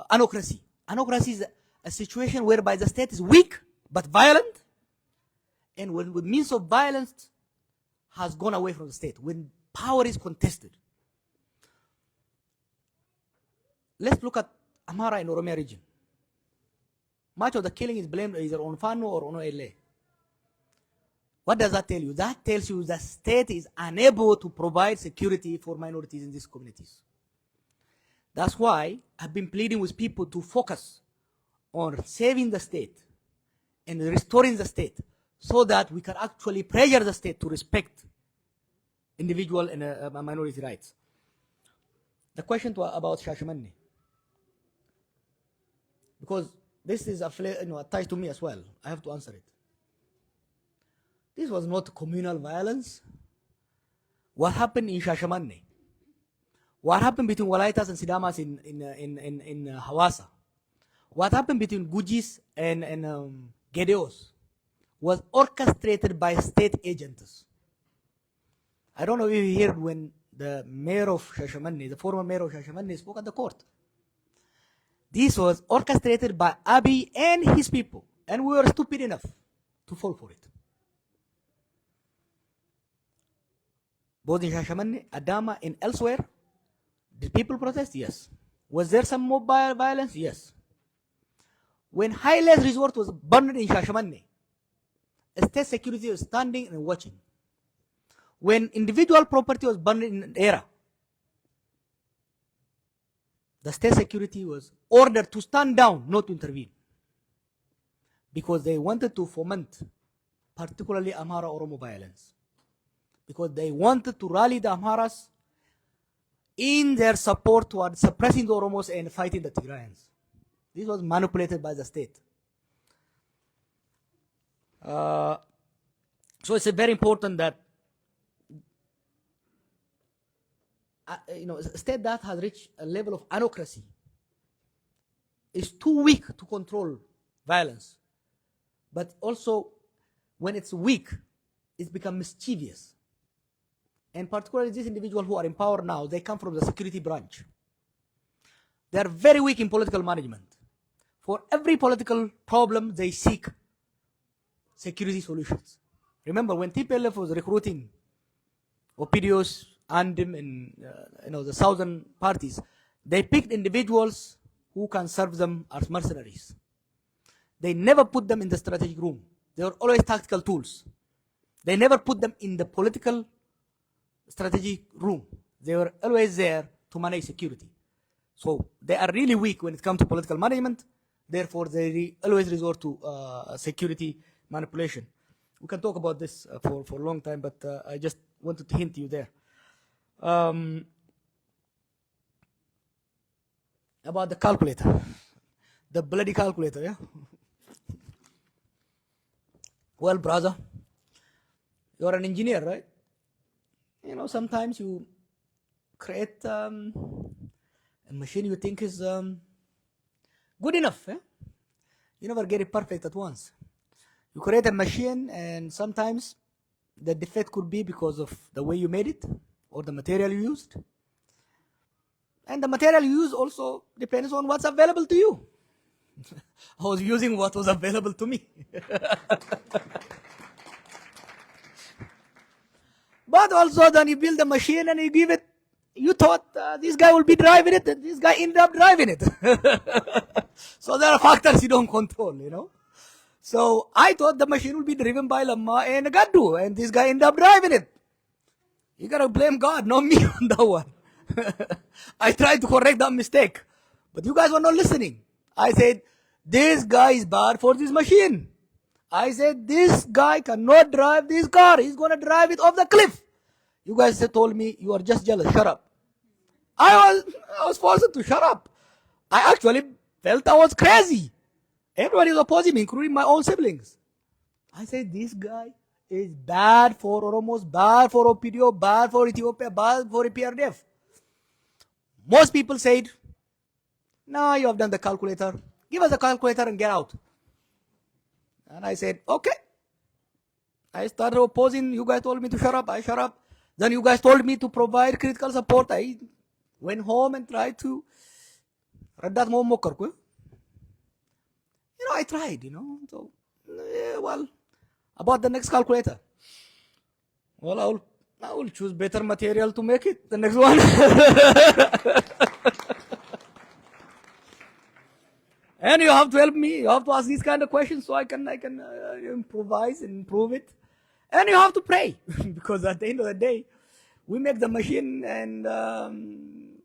anocracy. Anocracy is a situation whereby the state is weak but violent, and when with means of violence has gone away from the state, when power is contested. Let's look at Amhara and Oromia region. Much of the killing is blamed either on Fano or on LA. What does that tell you? That tells you the state is unable to provide security for minorities in these communities. That's why I've been pleading with people to focus on saving the state and restoring the state so that we can actually pressure the state to respect individual and minority rights. The question about Shashamane, because this is attached to me as well, I have to answer it. This was not communal violence. What happened in Shashamane? What happened between Walaitas and Sidamas in Hawaasa? What happened between Gujis and Gedeos was orchestrated by state agents. I don't know if you heard when the mayor of Shashamane, the former mayor of Shashamane, spoke at the court. This was orchestrated by Abiy and his people, and we were stupid enough to fall for it. Both in Shashamane, Adama, and elsewhere, did people protest? Yes. Was there some mobile violence? Yes. When Haile's resort was burned in Shashamane, state security was standing and watching. When individual property was burned in Era, the state security was ordered to stand down, not to intervene, because they wanted to foment particularly Amhara Oromo violence, because they wanted to rally the Amharas in their support towards suppressing the Oromos and fighting the Tigrayans. This was manipulated by the state. So it's very important that a state that has reached a level of anocracy is too weak to control violence. But also, when it's weak, it's become mischievous. And particularly these individuals who are in power now, they come from the security branch. They are very weak in political management. For every political problem, they seek security solutions. Remember, when TPLF was recruiting Opidios, Andim, and the southern parties, they picked individuals who can serve them as mercenaries. They never put them in the strategic room. They were always tactical tools. They never put them in the political strategic room. They were always there to manage security. So they are really weak when it comes to political management. Therefore, they always resort to security manipulation. We can talk about this for a long time, but I just wanted to hint you there. About the calculator, the bloody calculator, yeah? Well, brother, you're an engineer, right? Sometimes you create a machine you think is good enough. Eh? You never get it perfect at once. You create a machine, and sometimes the defect could be because of the way you made it or the material you used. And the material you use also depends on what's available to you. I was using what was available to me. But also then you build a machine and you give it, you thought this guy will be driving it, and this guy ended up driving it. So there are factors you don't control, So I thought the machine will be driven by Lama and Gaddu, and this guy ended up driving it. You gotta blame God, not me on that one. I tried to correct that mistake, but you guys were not listening. I said, this guy is bad for this machine. I said, this guy cannot drive this car. He's going to drive it off the cliff. You guys told me, you are just jealous. Shut up. I was forced to shut up. I actually felt I was crazy. Everybody was opposing me, including my own siblings. I said, this guy is bad for Oromos, bad for Opidio, bad for Ethiopia, bad for PRDF. Most people said, no, you have done the calculator. Give us the calculator and get out. And I said, okay. I started opposing. You guys told me to shut up. I shut up. Then you guys told me to provide critical support. I went home and tried to. I tried, So, well, about the next calculator. Well, I will choose better material to make it. The next one. And you have to help me. You have to ask these kind of questions so I can improvise and improve it. And you have to pray because at the end of the day, we make the machine and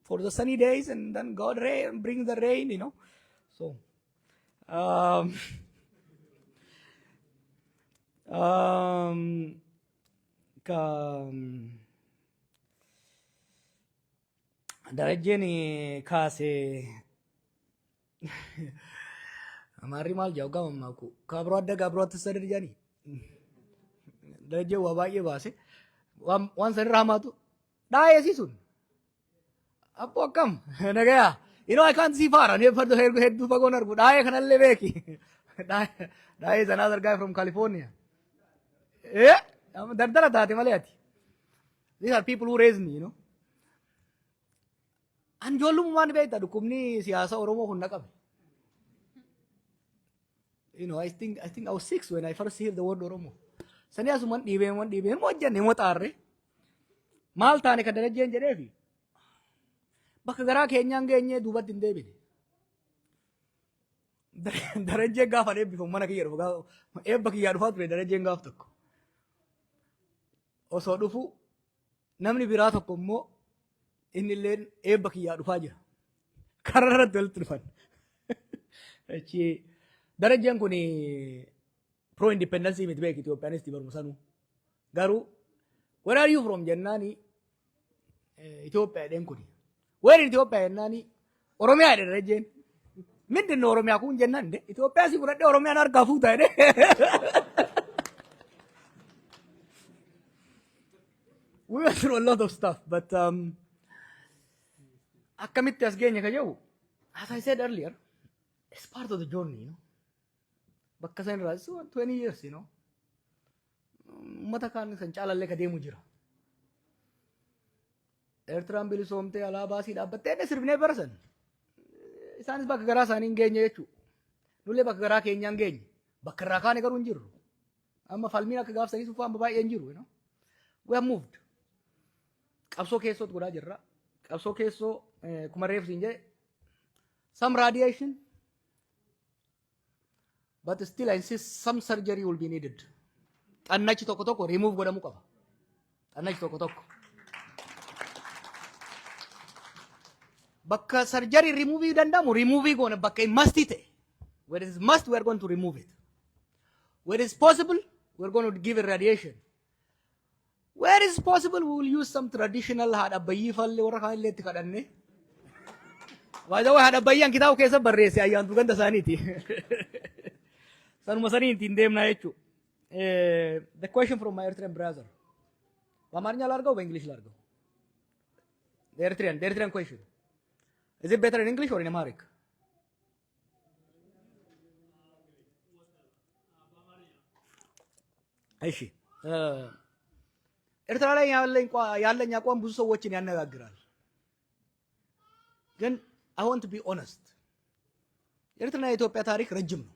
for the sunny days, and then God brings the rain. So, darajeni kaase. Amari mal jauh gam aku. Kabro ada kabro tersadar jani. Daraja wabai bahasa. Wan sadar ramatu. Daya sisun. Apa kam? Nagaya. I can't see far. I for the head to Pagonar. Daya can leveki. Daya is another guy from California. Eh? Dardara dati maliati. These are people who raised me, Anjolum man beta dukumni siyasa Oromo hunna kami. I think I was 6 when I first heard the word Oromo. Sanya suman dibe mo jan mo tarre. Mal tane kadara jen jerevi. Baka gara kenyang genye dubat dinde bini. Daraje gafa de bifo mana kiyero ga e baki yaru fat be daraje gaf tokko. Oso dufu namni birato kommo inni len e baki yaru faja. Karara del trifan. Echi darajan kuni pro independence mit beki Ethiopian isti barmusanu. Garu, where are you from Jannani? Ethiopia den kuni. Where in Ethiopia nani Oromia ide rejeen ምንድን ነው ኦሮሚያ ኩን ጀና እንደ ኢትዮጵያ ሲጉረደ ኦሮሚያን አርጋፉ ታይደ we went through a lot of stuff but አከሚት ያስገኘ ከጀው as I said earlier it's part of the journey you know bakkasan ራሱ 20 years you know መተካን ሰንጫላለ ከደሙ ጅራ ኤርትራን ቢልሶምቴ አላባሲ ዳበቴ ስርብኔ በረሰን isaanis bakka garaa isaanii hin geenye jechuudha. Nullee bakka garaa keenya hin geenye. Bakka irraa kaane garuu hin jirru. Amma falmiin akka gaafsanii suufaa amma baay'ee hin jiru. We have moved. Qabsoo keessootti godhaa jirra. Qabsoo keessoo kuma reefsi hin jedhe. Some radiation. But still I insist some surgery will be needed. Xannachi tokko tokko remove godhamuu qaba. Xannachi tokko tokko. Bakka surgery remove dandamu remove gona bakka must it where it is must we are going to remove it where it is possible we are going to give it radiation where it is possible we will use some traditional hada bayi falle wara khalle tikadanne wajah hada bayi an kitabu kesa barrese ayan tu ganda saniti sanu masani tindem na yechu the question from my Eritrean brother Amarnya largo or English largo the Eritrean question. Is it better in English or in Amharic? እሺ ኤርትራ ላይ ያለኝ አቋም ብዙ ሰዎችን ያነጋግራል። ግን I want to be honest. ኤርትራና የኢትዮጵያ ታሪክ ረጅም ነው።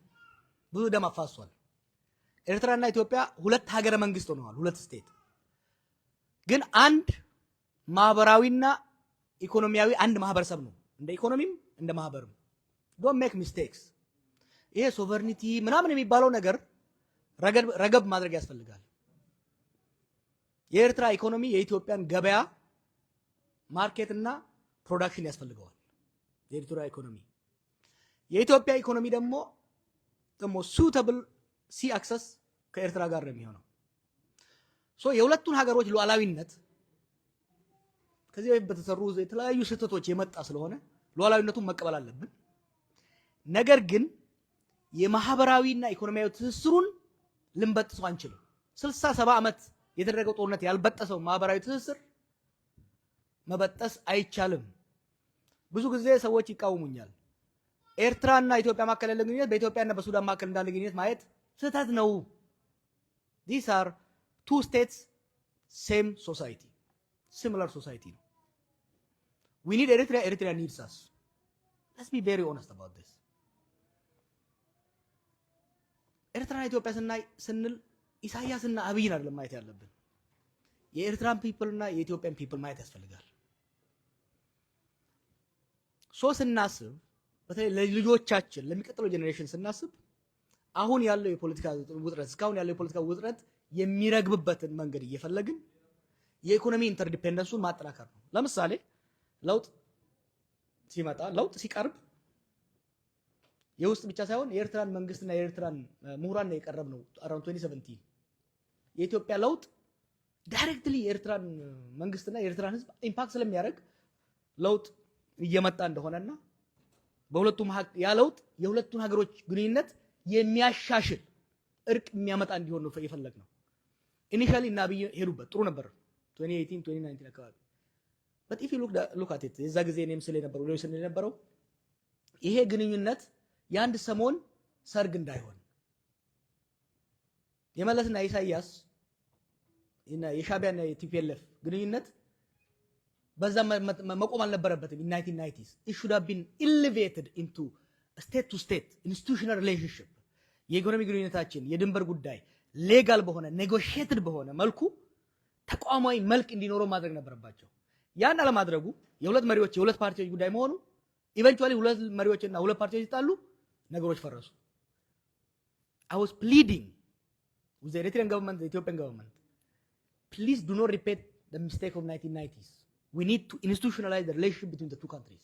ብዙ ደም አፋሷል። ኤርትራና ኢትዮጵያ ሁለት ሀገረ መንግስት ሆነዋል፣ ሁለት ስቴት። ግን አንድ ማህበራዊና ኢኮኖሚያዊ አንድ ማህበረሰብ ነው። እንደ ኢኮኖሚም እንደ ማህበርም don't make mistakes ይሄ ሶቨርኒቲ ምናምን የሚባለው ነገር ረገብ ማድረግ ያስፈልጋል። የኤርትራ ኢኮኖሚ የኢትዮጵያን ገበያ ማርኬት እና ፕሮዳክሽን ያስፈልገዋል። የኤርትራ ኢኮኖሚ የኢትዮጵያ ኢኮኖሚ ደግሞ suitable sea access ከኤርትራ ጋር ነው የሚሆነው። ሶ የሁለቱን ሀገሮች ሉዓላዊነት ከዚህ በፊት በተሰሩ የተለያዩ ስህተቶች የመጣ ስለሆነ ሉዓላዊነቱን መቀበል አለብን። ነገር ግን የማህበራዊና ኢኮኖሚያዊ ትስስሩን ልንበጥሰው አንችልም። 60 70 ዓመት የተደረገው ጦርነት ያልበጠሰው ማህበራዊ ትስስር መበጠስ አይቻልም። ብዙ ጊዜ ሰዎች ይቃወሙኛል። ኤርትራና ኢትዮጵያ መካከል ያለ ግንኙነት በኢትዮጵያና በሱዳን መካከል እንዳለ ግንኙነት ማየት ስህተት ነው። These are two states, same society, similar society. We need Eritrea, Eritrea needs us. Let's be very honest about this. ኤርትራና ኢትዮጵያ ስንል ኢሳያስና አብይን አይደለም ማየት ያለብን። የኤርትራን ፒፕል እና የኢትዮጵያን ፒፕል ማየት ያስፈልጋል። ሶ ስናስብ በተለይ ለልጆቻችን ለሚቀጥለው ጄኔሬሽን ስናስብ አሁን ያለው የፖለቲካ ውጥረት እስካሁን ያለው የፖለቲካ ውጥረት የሚረግብበትን መንገድ እየፈለግን የኢኮኖሚ ኢንተርዲፔንደንሱን ማጠናከር ነው። ለምሳሌ ለውጥ ሲመጣ ለውጥ ሲቀርብ የውስጥ ብቻ ሳይሆን የኤርትራን መንግስትና የኤርትራን ምሁራን የቀረብ ነው። around 2017 የኢትዮጵያ ለውጥ ዳይሬክትሊ የኤርትራን መንግስትና የኤርትራን ህዝብ ኢምፓክት ስለሚያደርግ ለውጥ እየመጣ እንደሆነና በሁለቱም ያ ለውጥ የሁለቱን ሀገሮች ግንኙነት የሚያሻሽል እርቅ የሚያመጣ እንዲሆን ነው የፈለግነው። ኢኒሺያሊ እና አብይ ሄዱበት ጥሩ ነበር 2018 2019 አካባቢ but if you look at it የዛ ጊዜ እኔም ስለነበረው ሌሎች ስለነበረው ይሄ ግንኙነት የአንድ ሰሞን ሰርግ እንዳይሆን የመለስና ኢሳያስ እና የሻቢያና የቲፒኤልኤፍ ግንኙነት በዛ መቆም አልነበረበትም። in 1990s it should have been elevated into a state to state institutional relationship የኢኮኖሚ ግንኙነታችን የድንበር ጉዳይ ሌጋል በሆነ ኔጎሺየትድ በሆነ መልኩ ተቋማዊ መልክ እንዲኖረው ማድረግ ነበረባቸው። ያን አለማድረጉ የሁለት መሪዎች የሁለት ፓርቲዎች ጉዳይ መሆኑ ኢቨንቹአሊ ሁለት መሪዎችና ሁለት ፓርቲዎች ይጣሉ ነገሮች ፈረሱ። I was pleading with the Eritrean government, the Ethiopian government, please do not repeat the mistake of 1990s. We need to institutionalize the relationship between the two countries.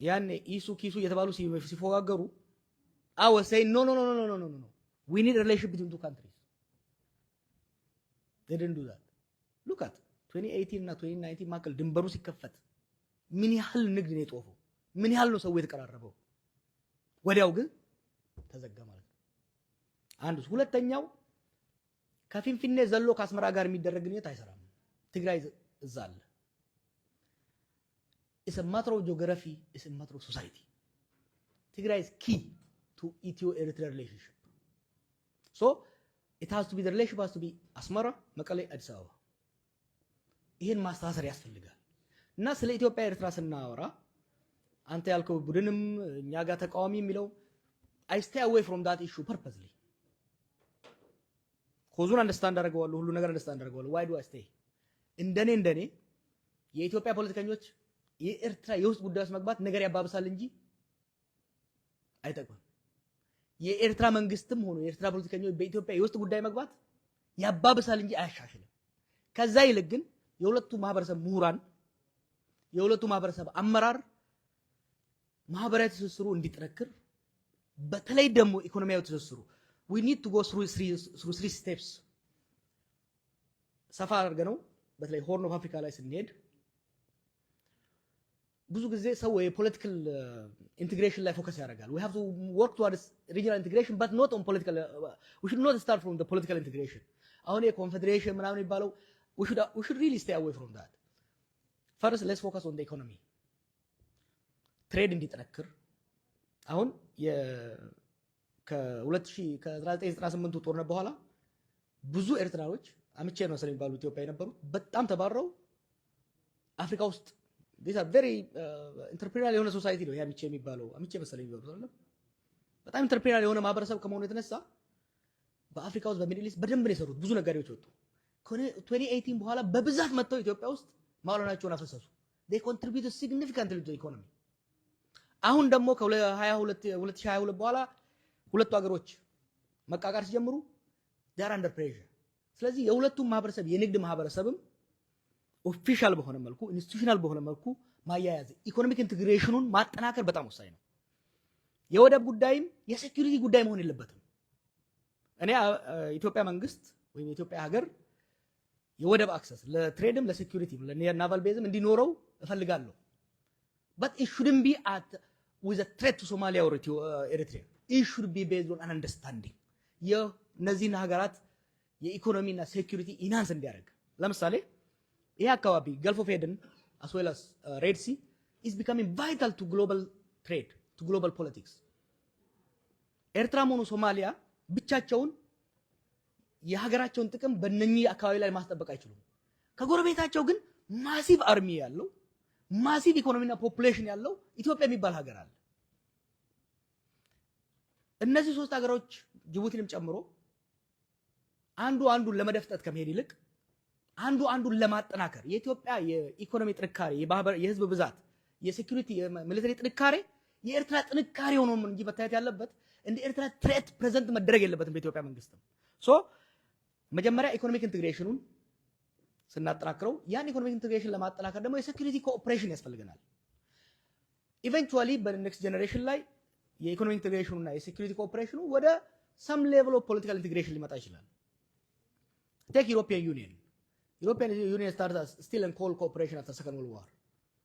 ያኔ ኢሱ ኪሱ የተባሉ ሲፎጋገሩ I was saying no. We need a relationship between two countries. They didn't do that. Look at 2018 እና 2019 ማከል ድንበሩ ሲከፈት ምን ያህል ንግድ ነው የጦፈው? ምን ያህል ነው ሰው የተቀራረበው? ወዲያው ግን ተዘጋ ማለት ነው። አንዱ ሁለተኛው ከፊንፊኔ ዘሎ ከአስመራ ጋር የሚደረግ ግንኙነት አይሰራም። ትግራይ እዛ አለ። It's a matter of geography, it's a matter of society. Tigray is key to Ethio-Eritrea relationship. So it has to be, the relationship has to be Asmara, Mekelle, Addis Ababa. ይሄን ማስተሳሰር ያስፈልጋል። እና ስለ ኢትዮጵያ ኤርትራ ስናወራ አንተ ያልከው ቡድንም እኛ ጋር ተቃዋሚ የሚለው I stay away from that issue purposely. ኮዙን አንደርስታንድ አደርገዋለሁ፣ ሁሉ ነገር አንደርስታንድ አደርገዋለሁ። why do I stay? እንደኔ የኢትዮጵያ ፖለቲከኞች የኤርትራ የውስጥ ጉዳዮች መግባት ነገር ያባብሳል እንጂ አይጠቅምም። የኤርትራ መንግስትም ሆኖ የኤርትራ ፖለቲከኞች በኢትዮጵያ የውስጥ ጉዳይ መግባት ያባብሳል እንጂ አያሻሽልም። ከዛ ይልቅ ግን የሁለቱ ማህበረሰብ ምሁራን የሁለቱ ማህበረሰብ አመራር ማህበራዊ ትስስሩ እንዲጠነክር በተለይ ደግሞ ኢኮኖሚያዊ ትስስሩ we need to go through three steps ሰፋ አድርገነው በተለይ ሆርን ኦፍ አፍሪካ ላይ ስንሄድ ብዙ ጊዜ ሰው የፖለቲካል ኢንቴግሬሽን ላይ ፎከስ ያደርጋል። we have to work towards regional integration but not on political we should not start from the political integration. አሁን የኮንፌዴሬሽን ምናምን የሚባለው we should really stay away from that. First let's focus on the economy. ትሬድ እንዲጠነክር አሁን ከ1998 ጦርነት በኋላ ብዙ ኤርትራዎች አምቼ ነው ስለሚባሉ ኢትዮጵያ የነበሩት በጣም ተባረው አፍሪካ ውስጥ these are very entrepreneurial የሆነ ሶሳይቲ ነው ያምቼ የሚባለው አምቼ መሰለኝ የሚባሉት አይደል? በጣም entrepreneurial የሆነ ማህበረሰብ ከመሆኑ የተነሳ በአፍሪካ ውስጥ በሚድል ኢስት በደንብ ነው የሰሩት። ብዙ ነጋዴዎች ወጡ። ከ2018 በኋላ በብዛት መጥተው ኢትዮጵያ ውስጥ ማውለናቸውን አፈሰሱ። they contributed significantly to the economy. አሁን ደግሞ ከ2022 በኋላ ሁለቱ ሀገሮች መቃቃር ሲጀምሩ they are under pressure. ስለዚህ የሁለቱም ማህበረሰብ የንግድ ማህበረሰብም ኦፊሻል በሆነ መልኩ ኢንስቲትዩሽናል በሆነ መልኩ ማያያዝ ኢኮኖሚክ ኢንቴግሬሽኑን ማጠናከር በጣም ወሳኝ ነው። የወደብ ጉዳይም የሴኩሪቲ ጉዳይ መሆን የለበትም። እኔ ኢትዮጵያ መንግስት ወይም የኢትዮጵያ ሀገር የወደብ አክሰስ ለትሬድም ለሴኩሪቲም ለናቫል ቤዝም እንዲኖረው እፈልጋለሁ። but it shouldn't be with a threat to Somalia or Eritrea. It should be based on an understanding. የነዚህን ሀገራት የኢኮኖሚና ሴኩሪቲ ኢንሃንስ እንዲያደርግ ለምሳሌ ይሄ አካባቢ ገልፍ ኦፍ ኤደን as well as Red Sea is becoming vital to global trade, to global politics. ኤርትራም ሆኖ ሶማሊያ ብቻቸውን የሀገራቸውን ጥቅም በእነኚህ አካባቢ ላይ ማስጠበቅ አይችሉም። ከጎረቤታቸው ግን ማሲቭ አርሚ ያለው ማሲቭ ኢኮኖሚና ፖፑሌሽን ያለው ኢትዮጵያ የሚባል ሀገር አለ። እነዚህ ሶስት ሀገሮች ጅቡቲንም ጨምሮ አንዱን ለመደፍጠት ከመሄድ ይልቅ አንዱን ለማጠናከር የኢትዮጵያ የኢኮኖሚ ጥንካሬ የህዝብ ብዛት የሴኩሪቲ የሚሊተሪ ጥንካሬ የኤርትራ ጥንካሬ ሆኖ እንጂ መታየት ያለበት እንደ ኤርትራ ትሬት ፕሬዘንት መደረግ የለበትም በኢትዮጵያ መንግስት። ሶ መጀመሪያ ኢኮኖሚክ ኢንቴግሬሽኑን ስናጠናክረው ያን ኢኮኖሚክ ኢንቴግሬሽን ለማጠናከር ደግሞ የሴኩሪቲ ኮኦፕሬሽን ያስፈልገናል። ኢቨንቹዋሊ በኔክስት ጀነሬሽን ላይ የኢኮኖሚክ ኢንቴግሬሽኑና የሴኩሪቲ ኮኦፕሬሽኑ ወደ some level of political integration ሊመጣ ይችላል። Take European Union. European Union started as still in cold cooperation after Second World War.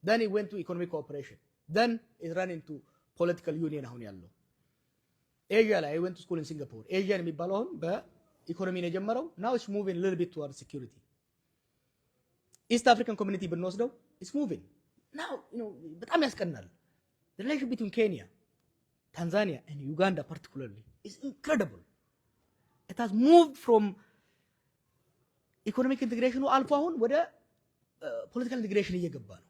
Then it went to economic cooperation. Then it ran into political union አሁን ያለው Asia ላይ I went to school in Singapore. Asia የሚባለው አሁን በኢኮኖሚ ነው የጀመረው. Now it's moving a little bit towards security. East African community ብንወስደው it's moving. Now, በጣም ያስቀናል. The relationship between Kenya, Tanzania and Uganda particularly is incredible. It has moved from ኢኮኖሚክ ኢንቴግሬሽኑ አልፎ አሁን ወደ ፖለቲካል ኢንቴግሬሽን እየገባ ነው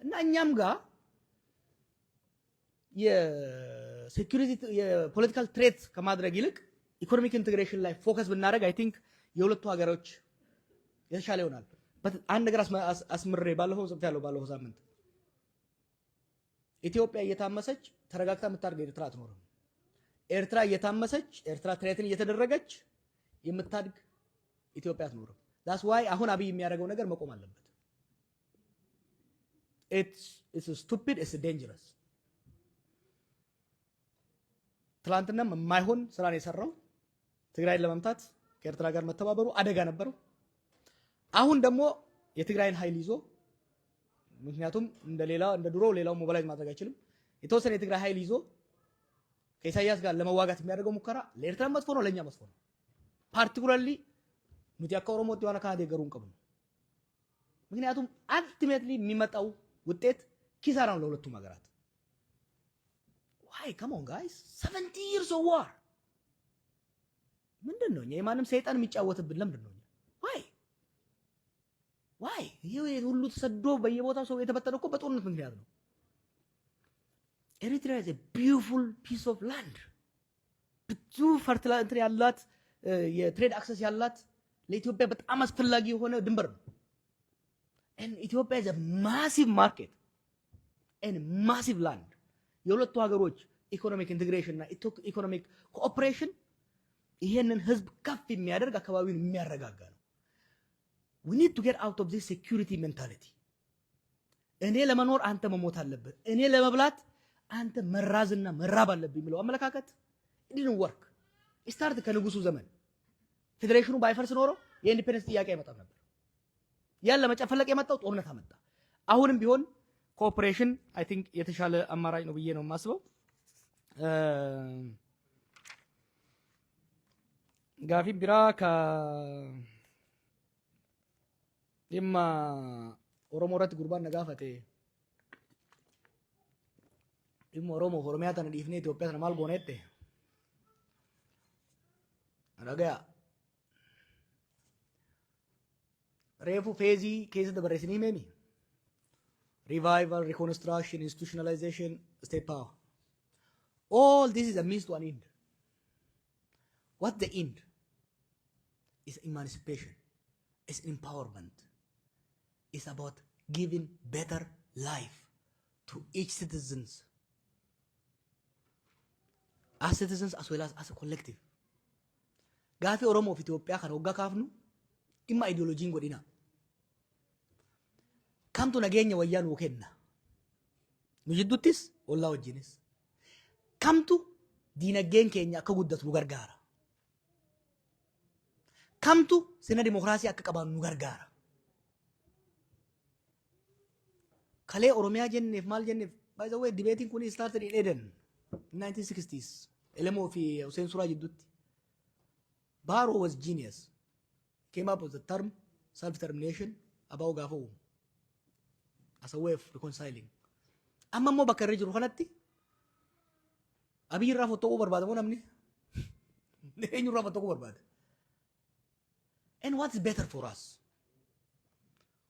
እና እኛም ጋር የሴኩሪቲ የፖለቲካል ትሬት ከማድረግ ይልቅ ኢኮኖሚክ ኢንቴግሬሽን ላይ ፎከስ ብናደርግ አይ ቲንክ የሁለቱ ሀገሮች የተሻለ ይሆናል። አንድ ነገር አስምሬ ባለፈው ሳምንት ኢትዮጵያ እየታመሰች ተረጋግታ የምታድግ ኤርትራ አትኖርም። ኤርትራ እየታመሰች ኤርትራ ትሬትን እየተደረገች የምታድግ ኢትዮጵያ አትኖርም። that's why አሁን አብይ የሚያደርገው ነገር መቆም አለበት። it's stupid, it's dangerous. ትላንትና የማይሆን ስራ ነው የሰራው። ትግራይን ለመምታት ከኤርትራ ጋር መተባበሩ አደጋ ነበረው። አሁን ደግሞ የትግራይን ኃይል ይዞ ምክንያቱም እንደ ድሮ ሌላው ሞባላይዝ ማድረግ አይችልም። የተወሰነ የትግራይ ኃይል ይዞ ከኢሳያስ ጋር ለመዋጋት የሚያደርገው ሙከራ ለኤርትራ መጥፎ ነው፣ ለኛ መጥፎ ነው። ፓርቲኩላርሊ ኑቲ አካ ኦሮሞት የሆነ ካደ ገሩን ቀብ ነው። ምክንያቱም አልቲሜትሊ የሚመጣው ውጤት ኪሳራ ነው ለሁለቱም ሀገራት። ዋይ ካም ኦን ጋይስ 70 years of war ምንድን ነው? የማንም ሰይጣን የሚጫወትብን ለምንድን ነው? ዋይ ይሄ ሁሉ ተሰዶ በየቦታው ሰው የተበተነው እኮ በጦርነት ምክንያት ነው። ኤሪትሪያ is a beautiful piece of land ብዙ ፈርቲላይዘር ያላት የትሬድ አክሰስ ያላት ለኢትዮጵያ በጣም አስፈላጊ የሆነ ድንበር ነው። and Ethiopia is a massive market and massive land የሁለቱ ሀገሮች ኢኮኖሚክ ኢንቴግሬሽን እና ኢኮኖሚክ ኮኦፕሬሽን ይሄንን ህዝብ ከፍ የሚያደርግ አካባቢውን የሚያረጋጋ ነው። we need to get out of this security mentality እኔ ለመኖር አንተ መሞት አለበት፣ እኔ ለመብላት አንተ መራዝና መራብ አለብኝ የሚለው አመለካከት didn't work ስታርት ከንጉሱ ዘመን ፌዴሬሽኑ ባይፈርስ ኖሮ የኢንዲፔንደንስ ጥያቄ አይመጣም ነበር። ያን ለመጨፈለቅ የመጣው ጦርነት አመጣ። አሁንም ቢሆን ኮኦፕሬሽን አይ ቲንክ የተሻለ አማራጭ ነው ብዬ ነው የማስበው። ጋፊ ቢራ dhimma Oromoo irratti gurbaan na gaafate dhimma Oromoo Oromiyaa tana dhiifnee Itoophiyaa tana maal gooneette dhagaya reefu feezii keessa dabarreessinii meemi revival, reconstruction, institutionalization, state power. All this is a means to an end. What the end is emancipation, is empowerment. Is about giving better life to each citizens, as citizens as well as a collective. Gaafi Oromoo fi Itoophiyaa kan hoggaa kaafnu dhimma ideoloojiin godhina. Kamtu nageenya wayyaa nuu kenna? Nu jidduttis ollaa wajjinis. Kamtu diinagdeen keenya akka guddatu nu gargaara? Kamtu sirna dimokiraasii akka qabaannu nu gargaara? Kale Oromiyaa jenneef maal jenneef by the way debating kun started in Eden 1960s Elemoo fi Hussein Suraa jidduutti. Barrow was genius, came up with the term self-determination about gaafa uumu as a way of reconciling. Amma immoo bakka irra jiru kanatti Abiy irraa fottoo barbaada moo namni eenyu irraa fottoo barbaada? And what's better for us?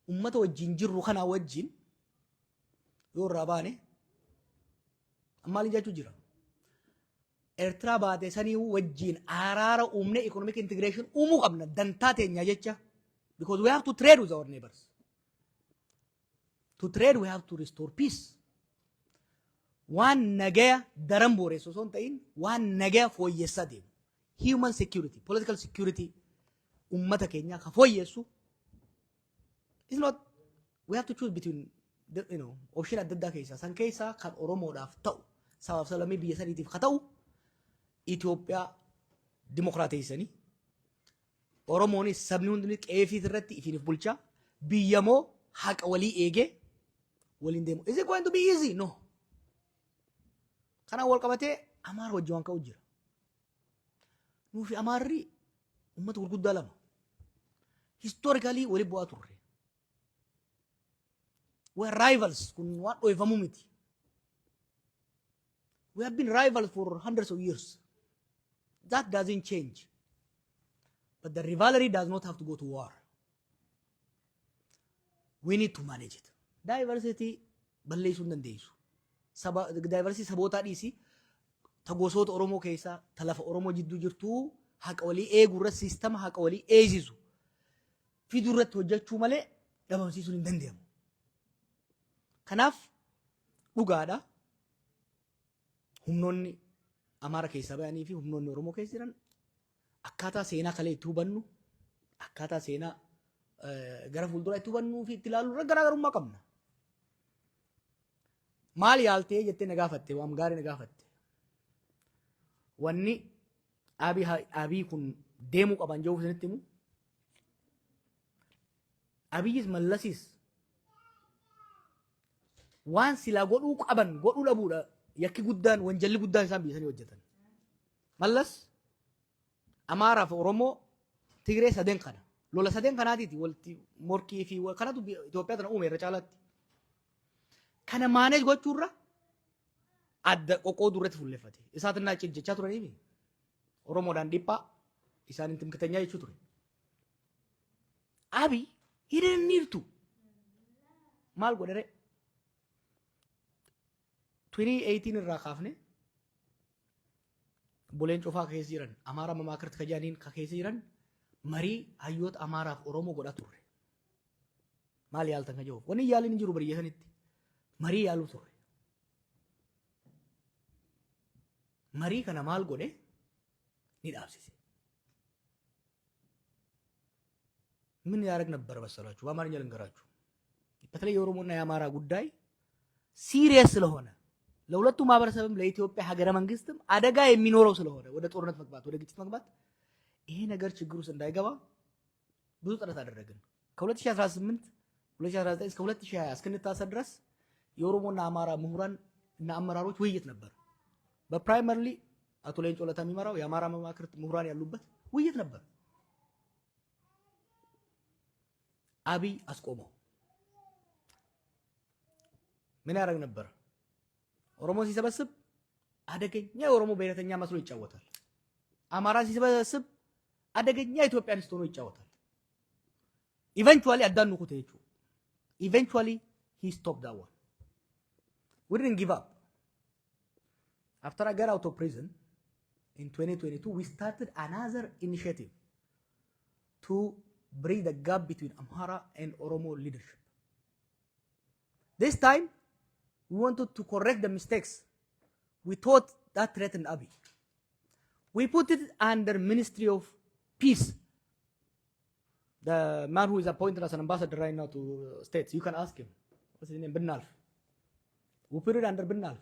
Ummata wajjin jirru kana wajjin yoo irraa baane maal jechuu jira? Eertiraa baatee sanii wajjin araara uumne economic integration uumuu qabna dantaa teenya jecha, because we have to trade with our neighbors. To trade we have to restore peace. Waan nagaya daran booreessu osoo hin ta'in waan nagaya fooyyessaa deemu. Human security, political security ummata keenya ka fooyyessu. It's not, we have to choose between option adda addaa keessa san keessa kan Oromoodhaaf ta'u sabaaf salamii biyya saniitiif ka ta'u Itoophiyaa dimokiraateessanii Oromoonis sabni hundi qeefiit irratti ifiif bulchaa biyyamoo haqa walii eegee waliin deemu. Is it going to be easy? No. Kana wal qabatee Amaara wajjin waan ka'u jira. Nuufi Amaarri ummata gurguddaa lama historically wali bu'aa turre. We are rivals. Kun waan dhoofamuu miti. We have been rivals for hundreds of years. That doesn't change. But the rivalry does not have to go to war. We need to manage it. Diversity balleessuu hin dandeessu. Diversity sabootaa dhiisi ta gosoota Oromoo keessaa ta lafa Oromoo jidduu jirtu haqa walii eeguu irratti siistama haqa walii eegsisu fiduu irratti hojjechuu malee dhabamsiisuun hin danda'amu. Kanaaf dhugaadha. Humnoonni Amaara keessaa bayanii fi humnoonni Oromoo keessa jiran akkaataa seenaa kalee itti hubannu, akkaataa seenaa gara fuulduraa itti hubannuu fi itti ilaallu irra garaagarummaa qabna. Maal yaaltee jettee na gaafatte, waan gaarii na gaafatte. Wanni Abiy kun deemuu qaban jedhuuf isinitti himu Abiyyis Mallasis waan silaa godhuu qaban godhuu dhabuudha yakki guddaan wanjalli guddaan isaan biyyatanii hojjetan. Mallas Amaaraa fi Oromoo Tigree sadeen kana lola sadeen kanaatiiti walti morkii fi kanatu Itoophiyaa tana uume irra caalaatti. Kana maaneej gochuurra adda qoqqoo durratti fuulleffate. Isaatinaa jechaa turaniifi Oromoodhaan dhiphaa isaan timkitanyaa jechuu ture. Abi hidhanniirtu maal godhere 2018 irraa kaafne buleen cufaa keessa jiran Amaaraa mamaakirti kajaaniin keessa jiran marii hayyoota Amaaraa fi Oromoo godhaa turre. Maal yaaltan ka jiru? Wanni yaaliin jiru biyya sanitti marii yaaluu turre. Marii kana maal godhe ni dhaabsise. ምን ያደርግ ነበር መሰላችሁ? በአማርኛ ልንገራችሁ። በተለይ የኦሮሞና የአማራ ጉዳይ ሲሪየስ ስለሆነ ለሁለቱ ማህበረሰብም ለኢትዮጵያ ሀገረ መንግስትም አደጋ የሚኖረው ስለሆነ ወደ ጦርነት መግባት ወደ ግጭት መግባት ይሄ ነገር ችግር ውስጥ እንዳይገባ ብዙ ጥረት አደረግን። ከ2018 2019 እስከ 2020 እስክንታሰር ድረስ የኦሮሞና አማራ ምሁራን እና አመራሮች ውይይት ነበር። በፕራይመሪሊ አቶ ሌንጮ ለታ የሚመራው የአማራ መማክርት ምሁራን ያሉበት ውይይት ነበር። አብይ አስቆመው። ምን ያደርግ ነበር? ኦሮሞ ሲሰበስብ አደገኛ የኦሮሞ ብሔረተኛ መስሎ ይጫወታል። አማራ ሲሰበስብ አደገኛ ኢትዮጵያኒስት ሆኖ ይጫወታል። ኢቨንቹዋሊ አዳንኩት ሄቹ ኢቨንቹዋሊ he stopped that one. We didn't give up. After I got out of prison in 2022, we started another initiative to bridge the gap between Amhara and Oromo leadership. This time, we wanted to correct the mistakes we thought that threatened Abiy. We put it under Ministry of Peace. The man who is appointed as an ambassador right now to states, you can ask him. What's his name? Binnalf. We put it under Binnalf.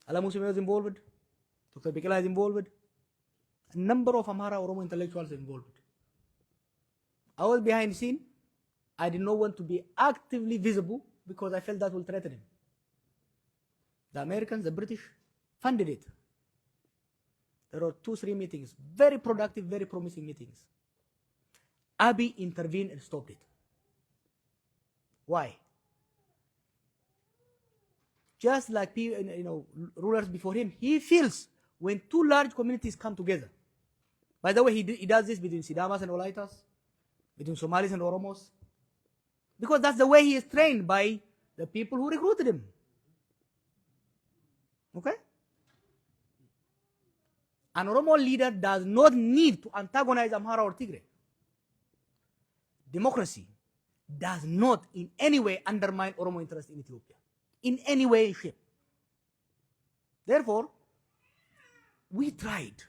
Alamusime was involved. Dr. Bikila is involved. A number of Amhara Oromo intellectuals are involved. I was behind the scene. I did not want to be actively visible because I felt that will threaten him. The Americans, the British funded it. There were 2-3 meetings, very productive, very promising meetings. Abiy intervened and stopped it. Why? Just like rulers before him, he feels when two large communities come together. By the way, he does this between Sidamas and Olaitas, between Somalis and Oromos, because that's the way he is trained by the people who recruited him. Okay? An Oromo leader does not need to antagonize Amhara or Tigray. Democracy does not in any way undermine Oromo interest in Ethiopia, in any way, shape. Therefore, we tried.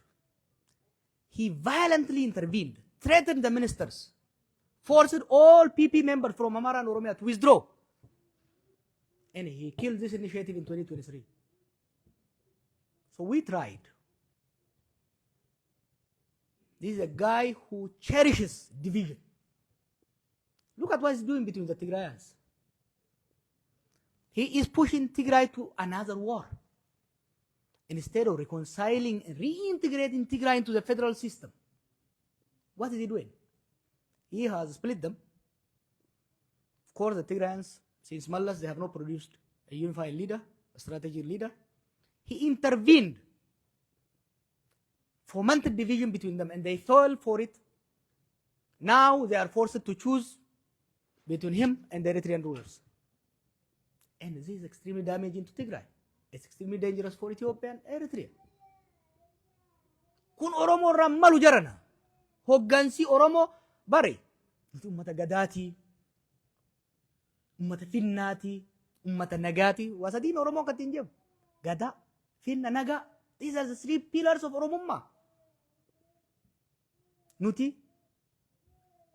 He violently intervened, threatened the ministers, forced all PP members from Amara and Oromia to withdraw. And he killed this initiative in 2023. So we tried. This is a guy who cherishes division. Look at what he's doing between the Tigrayans. He is pushing Tigray to another war. Instead of reconciling and reintegrating Tigray into the federal system. What is he doing? He has split them. Of course, the Tigrayans, since Mallas, they have not produced a unified leader, a strategic leader. He intervened, fomented division between them, and they fell for it. Now they are forced to choose between him and the Eritrean rulers. And this is extremely damaging to Tigray. It's extremely dangerous for Ethiopia and Eritrea. Kun Oromo rammalu jarana. Hoggansi Oromo bari. Ummata Gadati, ummata Finnati, ummata Nagati. Wasadin Oromo katinjab. Gada, Finna, Naga. These are the 3 pillars of Oromumma. Nuti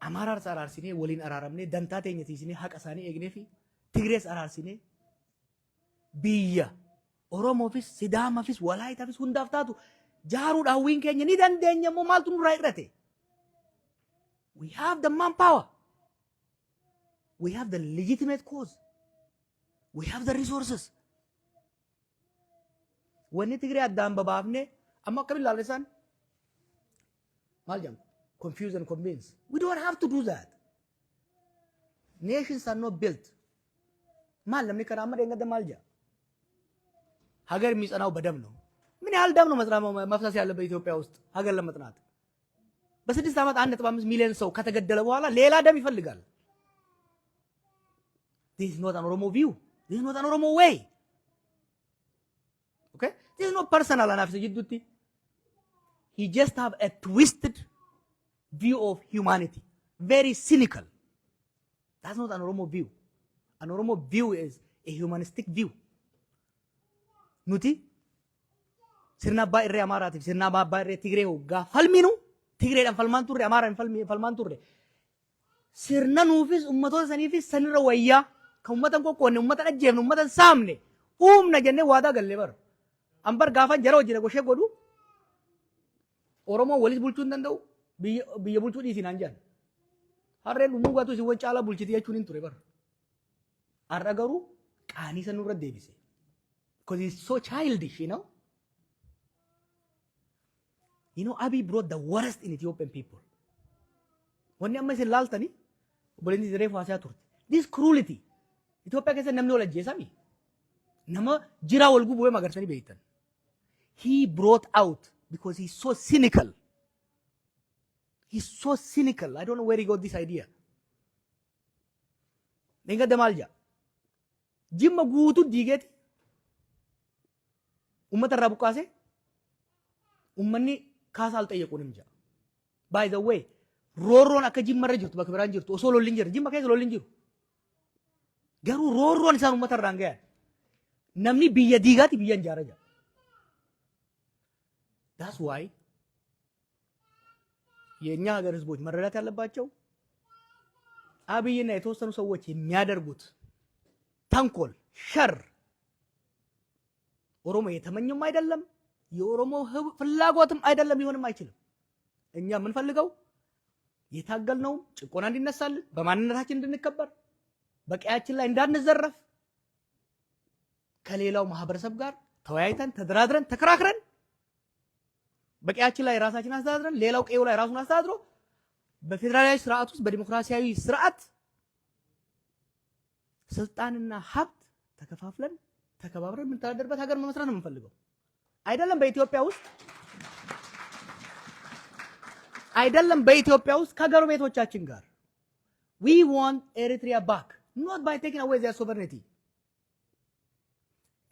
Amarar ararsine, walin araramne, dantate nyatisine, haq asani egnefi, Tigres ararsine, biyya Oromofis, Sidaamafis, Walaayitaafis hundaaf taatu jaaruudha hawwiin keenya ni dandeenya moo maaltu nurraa hir'ate? We have the manpower. We have the legitimate cause. We have the resources. When it is done, babavne, amma kabil lalesan, maljam, confuse and convince. We don't have to do that. Nations are not built. Malam ni karama denga de malja. Hagar mis anau badam no. Mini hal dam no masrama mafsasi ala Ethiopia ust. Hagar lamatnat. በስድስት ዓመት 1.5 ሚሊዮን ሰው ከተገደለ በኋላ ሌላ ደም ይፈልጋል። This is not an Oromo view. This is not an Oromo way. Okay? This is not personal enough. He just have a twisted view of humanity. Very cynical. That's not an Oromo view. An Oromo view is a humanistic view. Nuti? Sirna ba irre amaratif, sirna ba irre tigre hogga. Falminu? Tigre dan falman turre, amara falman turre. Sirna nufis ummato sanifis sanira wayya. Kan ummatan ko konne ummatan ajjeefne ummatan saamne. Humna jenne waada galle bar. Ambar gaafa jara wajjina goshee godhu. Oromoo walis bulchuu hin danda'u. Biyya bulchuu dhiisin aan jedhan. Harreen dhumuu gaatu isin wal caalaa bulchiti jechuun hin ture bar. Har'a garuu qaanii san nurra deebise. Because he's so childish, you know. You know, Abiy brought the worst in Ethiopian people. Wanni amma isin laaltani, obboleettiin reefu haasaa turte. This cruelty. Ethiopia keessa namni wal ajjeesami. Nama jiraa wal gubuu magarsanii beektan. He brought out because he's so cynical. He's so cynical. I don't know where he got this idea. Denga damalja. Jimma guutu diigeeti. Ummata irraa buqqaase. Ummanni kaasaa alxayyaquun himja. By the way, roorroon akka jimma irra jirtu bakka biraan jirtu osoo lolli hin jirre jimma keessa lolli hin jiru. Garuu roorroon isaan ummata irraan gahan. Namni biyya diigaati biyya injaara jira. That's why የኛ ሀገር ህዝቦች መረዳት ያለባቸው አብይና የተወሰኑ ሰዎች የሚያደርጉት ተንኮል ሸር ኦሮሞ የተመኘም አይደለም የኦሮሞ ፍላጎትም አይደለም ሊሆንም አይችልም። እኛ የምንፈልገው የታገልነው ጭቆና እንዲነሳልን በማንነታችን እንድንከበር በቀያችን ላይ እንዳንዘረፍ ከሌላው ማህበረሰብ ጋር ተወያይተን ተደራድረን ተከራክረን በቀያችን ላይ ራሳችን አስተዳድረን ሌላው ቀዩ ላይ ራሱን አስተዳድሮ በፌደራላዊ ስርዓት ውስጥ በዲሞክራሲያዊ ስርዓት ስልጣንና ሀብት ተከፋፍለን ተከባብረን የምንተዳደርበት ሀገር መመስረት ነው የምንፈልገው። አይደለም በኢትዮጵያ ውስጥ ከጎረቤቶቻችን ጋር we want Eritrea back not by taking away their sovereignty.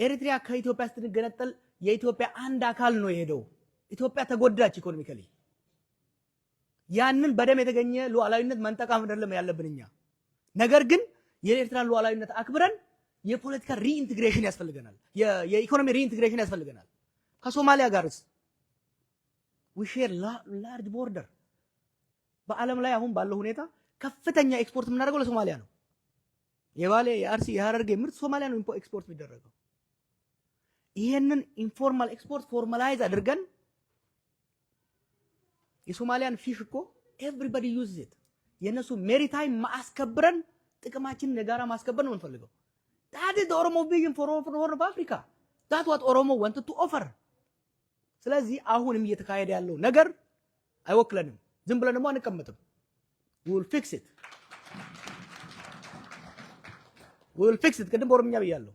ኤሪትሪያ ከኢትዮጵያ ስትገነጠል የኢትዮጵያ አንድ አካል ነው የሄደው። ኢትዮጵያ ተጎዳች ኢኮኖሚካሊ። ያንን በደም የተገኘ ሉዓላዊነት መንጠቃም አይደለም ያለብንኛ። ነገር ግን የኤርትራን ሉዓላዊነት አክብረን የፖለቲካ ሪኢንቲግሬሽን ያስፈልገናል። የኢኮኖሚ ሪኢንቲግሬሽን ያስፈልገናል። ከሶማሊያ ጋርስ we share large border። በዓለም ላይ አሁን ባለው ሁኔታ ከፍተኛ ኤክስፖርት የምናደርገው ለሶማሊያ ነው። የባሌ የአርሲ የሐረርጌ ምርት ሶማሊያ ነው ኤክስፖርት የሚደረገው። ይሄንን ኢንፎርማል ኤክስፖርት ፎርማላይዝ አድርገን የሶማሊያን ፊሽ እኮ ኤቭሪባዲ ዩዝስ ኢት የነሱ ሜሪታይም ማስከብረን ጥቅማችንን የጋራ ማስከበር ነው የምንፈልገው። that is the Oromo vision for Horn of Africa. That's what Oromo wanted to offer. ስለዚህ አሁንም እየተካሄደ ያለው ነገር አይወክለንም። ዝም ብለን ደግሞ አንቀመጥም። we will fix it. ቅድም በኦሮምኛ ብያለሁ።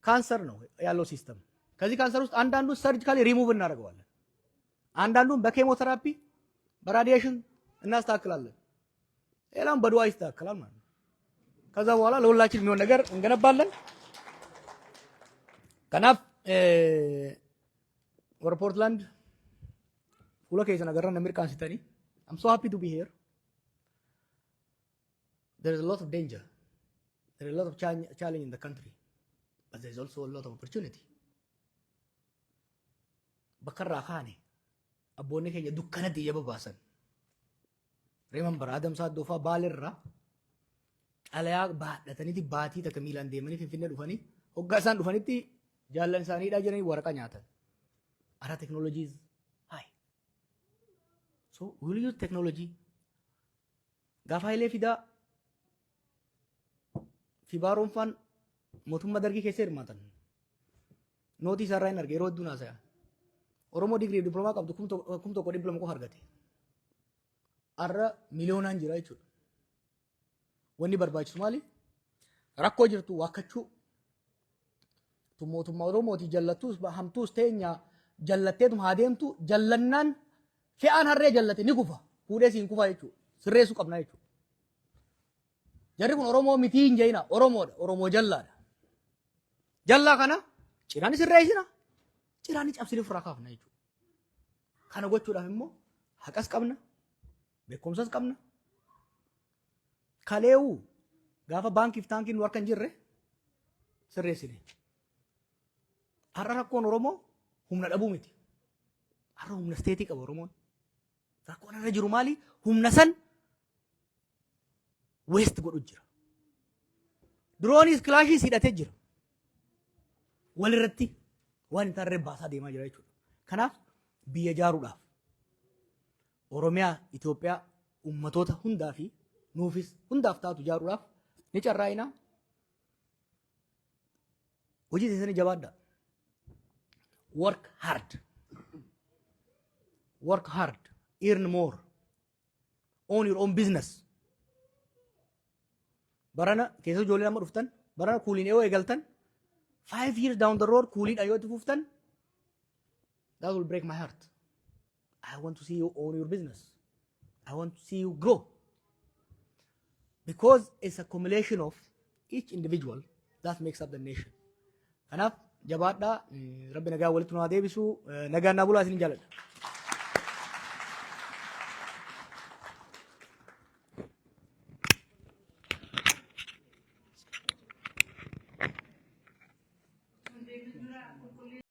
ካንሰር ነው ያለው ሲስተም። ከዚህ ካንሰር ውስጥ አንዳንዱ ሰርጂካሊ ሪሙቭ እናደርገዋለን። አንዳንዱን በኬሞቴራፒ በራዲዬሽን እናስተካክላለን። ሌላም በድዋ ይስተካከላል ማለት ነው። ከዛ በኋላ ለሁላችን የሚሆን ነገር እንገነባለን። ከናፍ ወር ፖርትላንድ ሁሉ ከይዘና ገራን አሜሪካን ሲተኒ I'm so happy to be here. There is a lot of danger. There is a lot of challenge in the country. But there is also a lot of opportunity. Bakarra khane abboonni keenya dukkanatti iyya babaasan. Remember Adam Saad Dofa Baalirra xalayaa baadhataniiti baatii takka miilaan deemanii Finfinnee dhufanii hoggaa isaan dhufanitti jaallan isaaniidhaa jedhanii waraqaa nyaatan. Our technology is high. So we will use technology. Gaafa ilee fidaa fi baaroonfaan mootummaa dargii keessa hirmaatan. Nootii isaarraa hin arge yeroo hedduu naasaya. Oromoo digrii diploomaa qabdu kum tokko diploomaa qofa argate. Har'a miliyoonaan jira jechuudha. Wanni barbaachisu maali? Rakkoo jirtu waakkachuu. Mootummaa Oromooti jallattuus hamtuus teenya jallatteetum haa deemtu jallannaan fe'aan harree jallate ni kufa. Fuudhee siin kufa jechuudha. Sirreessuu qabna jechuudha. Jarri kun Oromoo mitii hin jeyina. Oromoodha. Oromoo jallaadha. Jallaa kana ciraan sirreessina. Ciraan cabsine ofirraa kaafna jechuudha. Kana gochuudhaaf immoo haqas qabna. Beekumsas qabna. Kaleewuu gaafa baankiif taankiin nu harka hin jirre sirreessine. Har'a rakkoon Oromoo humna dhabuu miti. Har'a humna isteetii qaba Oromoon. Rakkoon irra jiru maali? Humna san weest godhu jira. Duroonis kilaashii hidhatee jira. Walirratti waan hin taarree baasaa deemaa jira jechuudha. Kanaaf biyya ijaaruudhaaf Oromiyaa, Itoophiyaa ummatoota hundaa fi nuufis hundaaf taatu ijaaruudhaaf ni carraa'ina. Hojii keessanii jabaadha. Work hard. Work hard. Earn more. Own your own business. Barana keessa ijoollee nama dhuftan, barana kuuliin yoo eegaltan, 5 years down the road kuuliidha yoo itti fuftan, that will break my heart. I want to see you own your business. I want to see you grow. Because it's a accumulation of each individual that makes up the nation. Kanaaf jabaadhaa rabbi nagaa walitti nu haa deebisu nagaan naa bulaa isin jaaladha.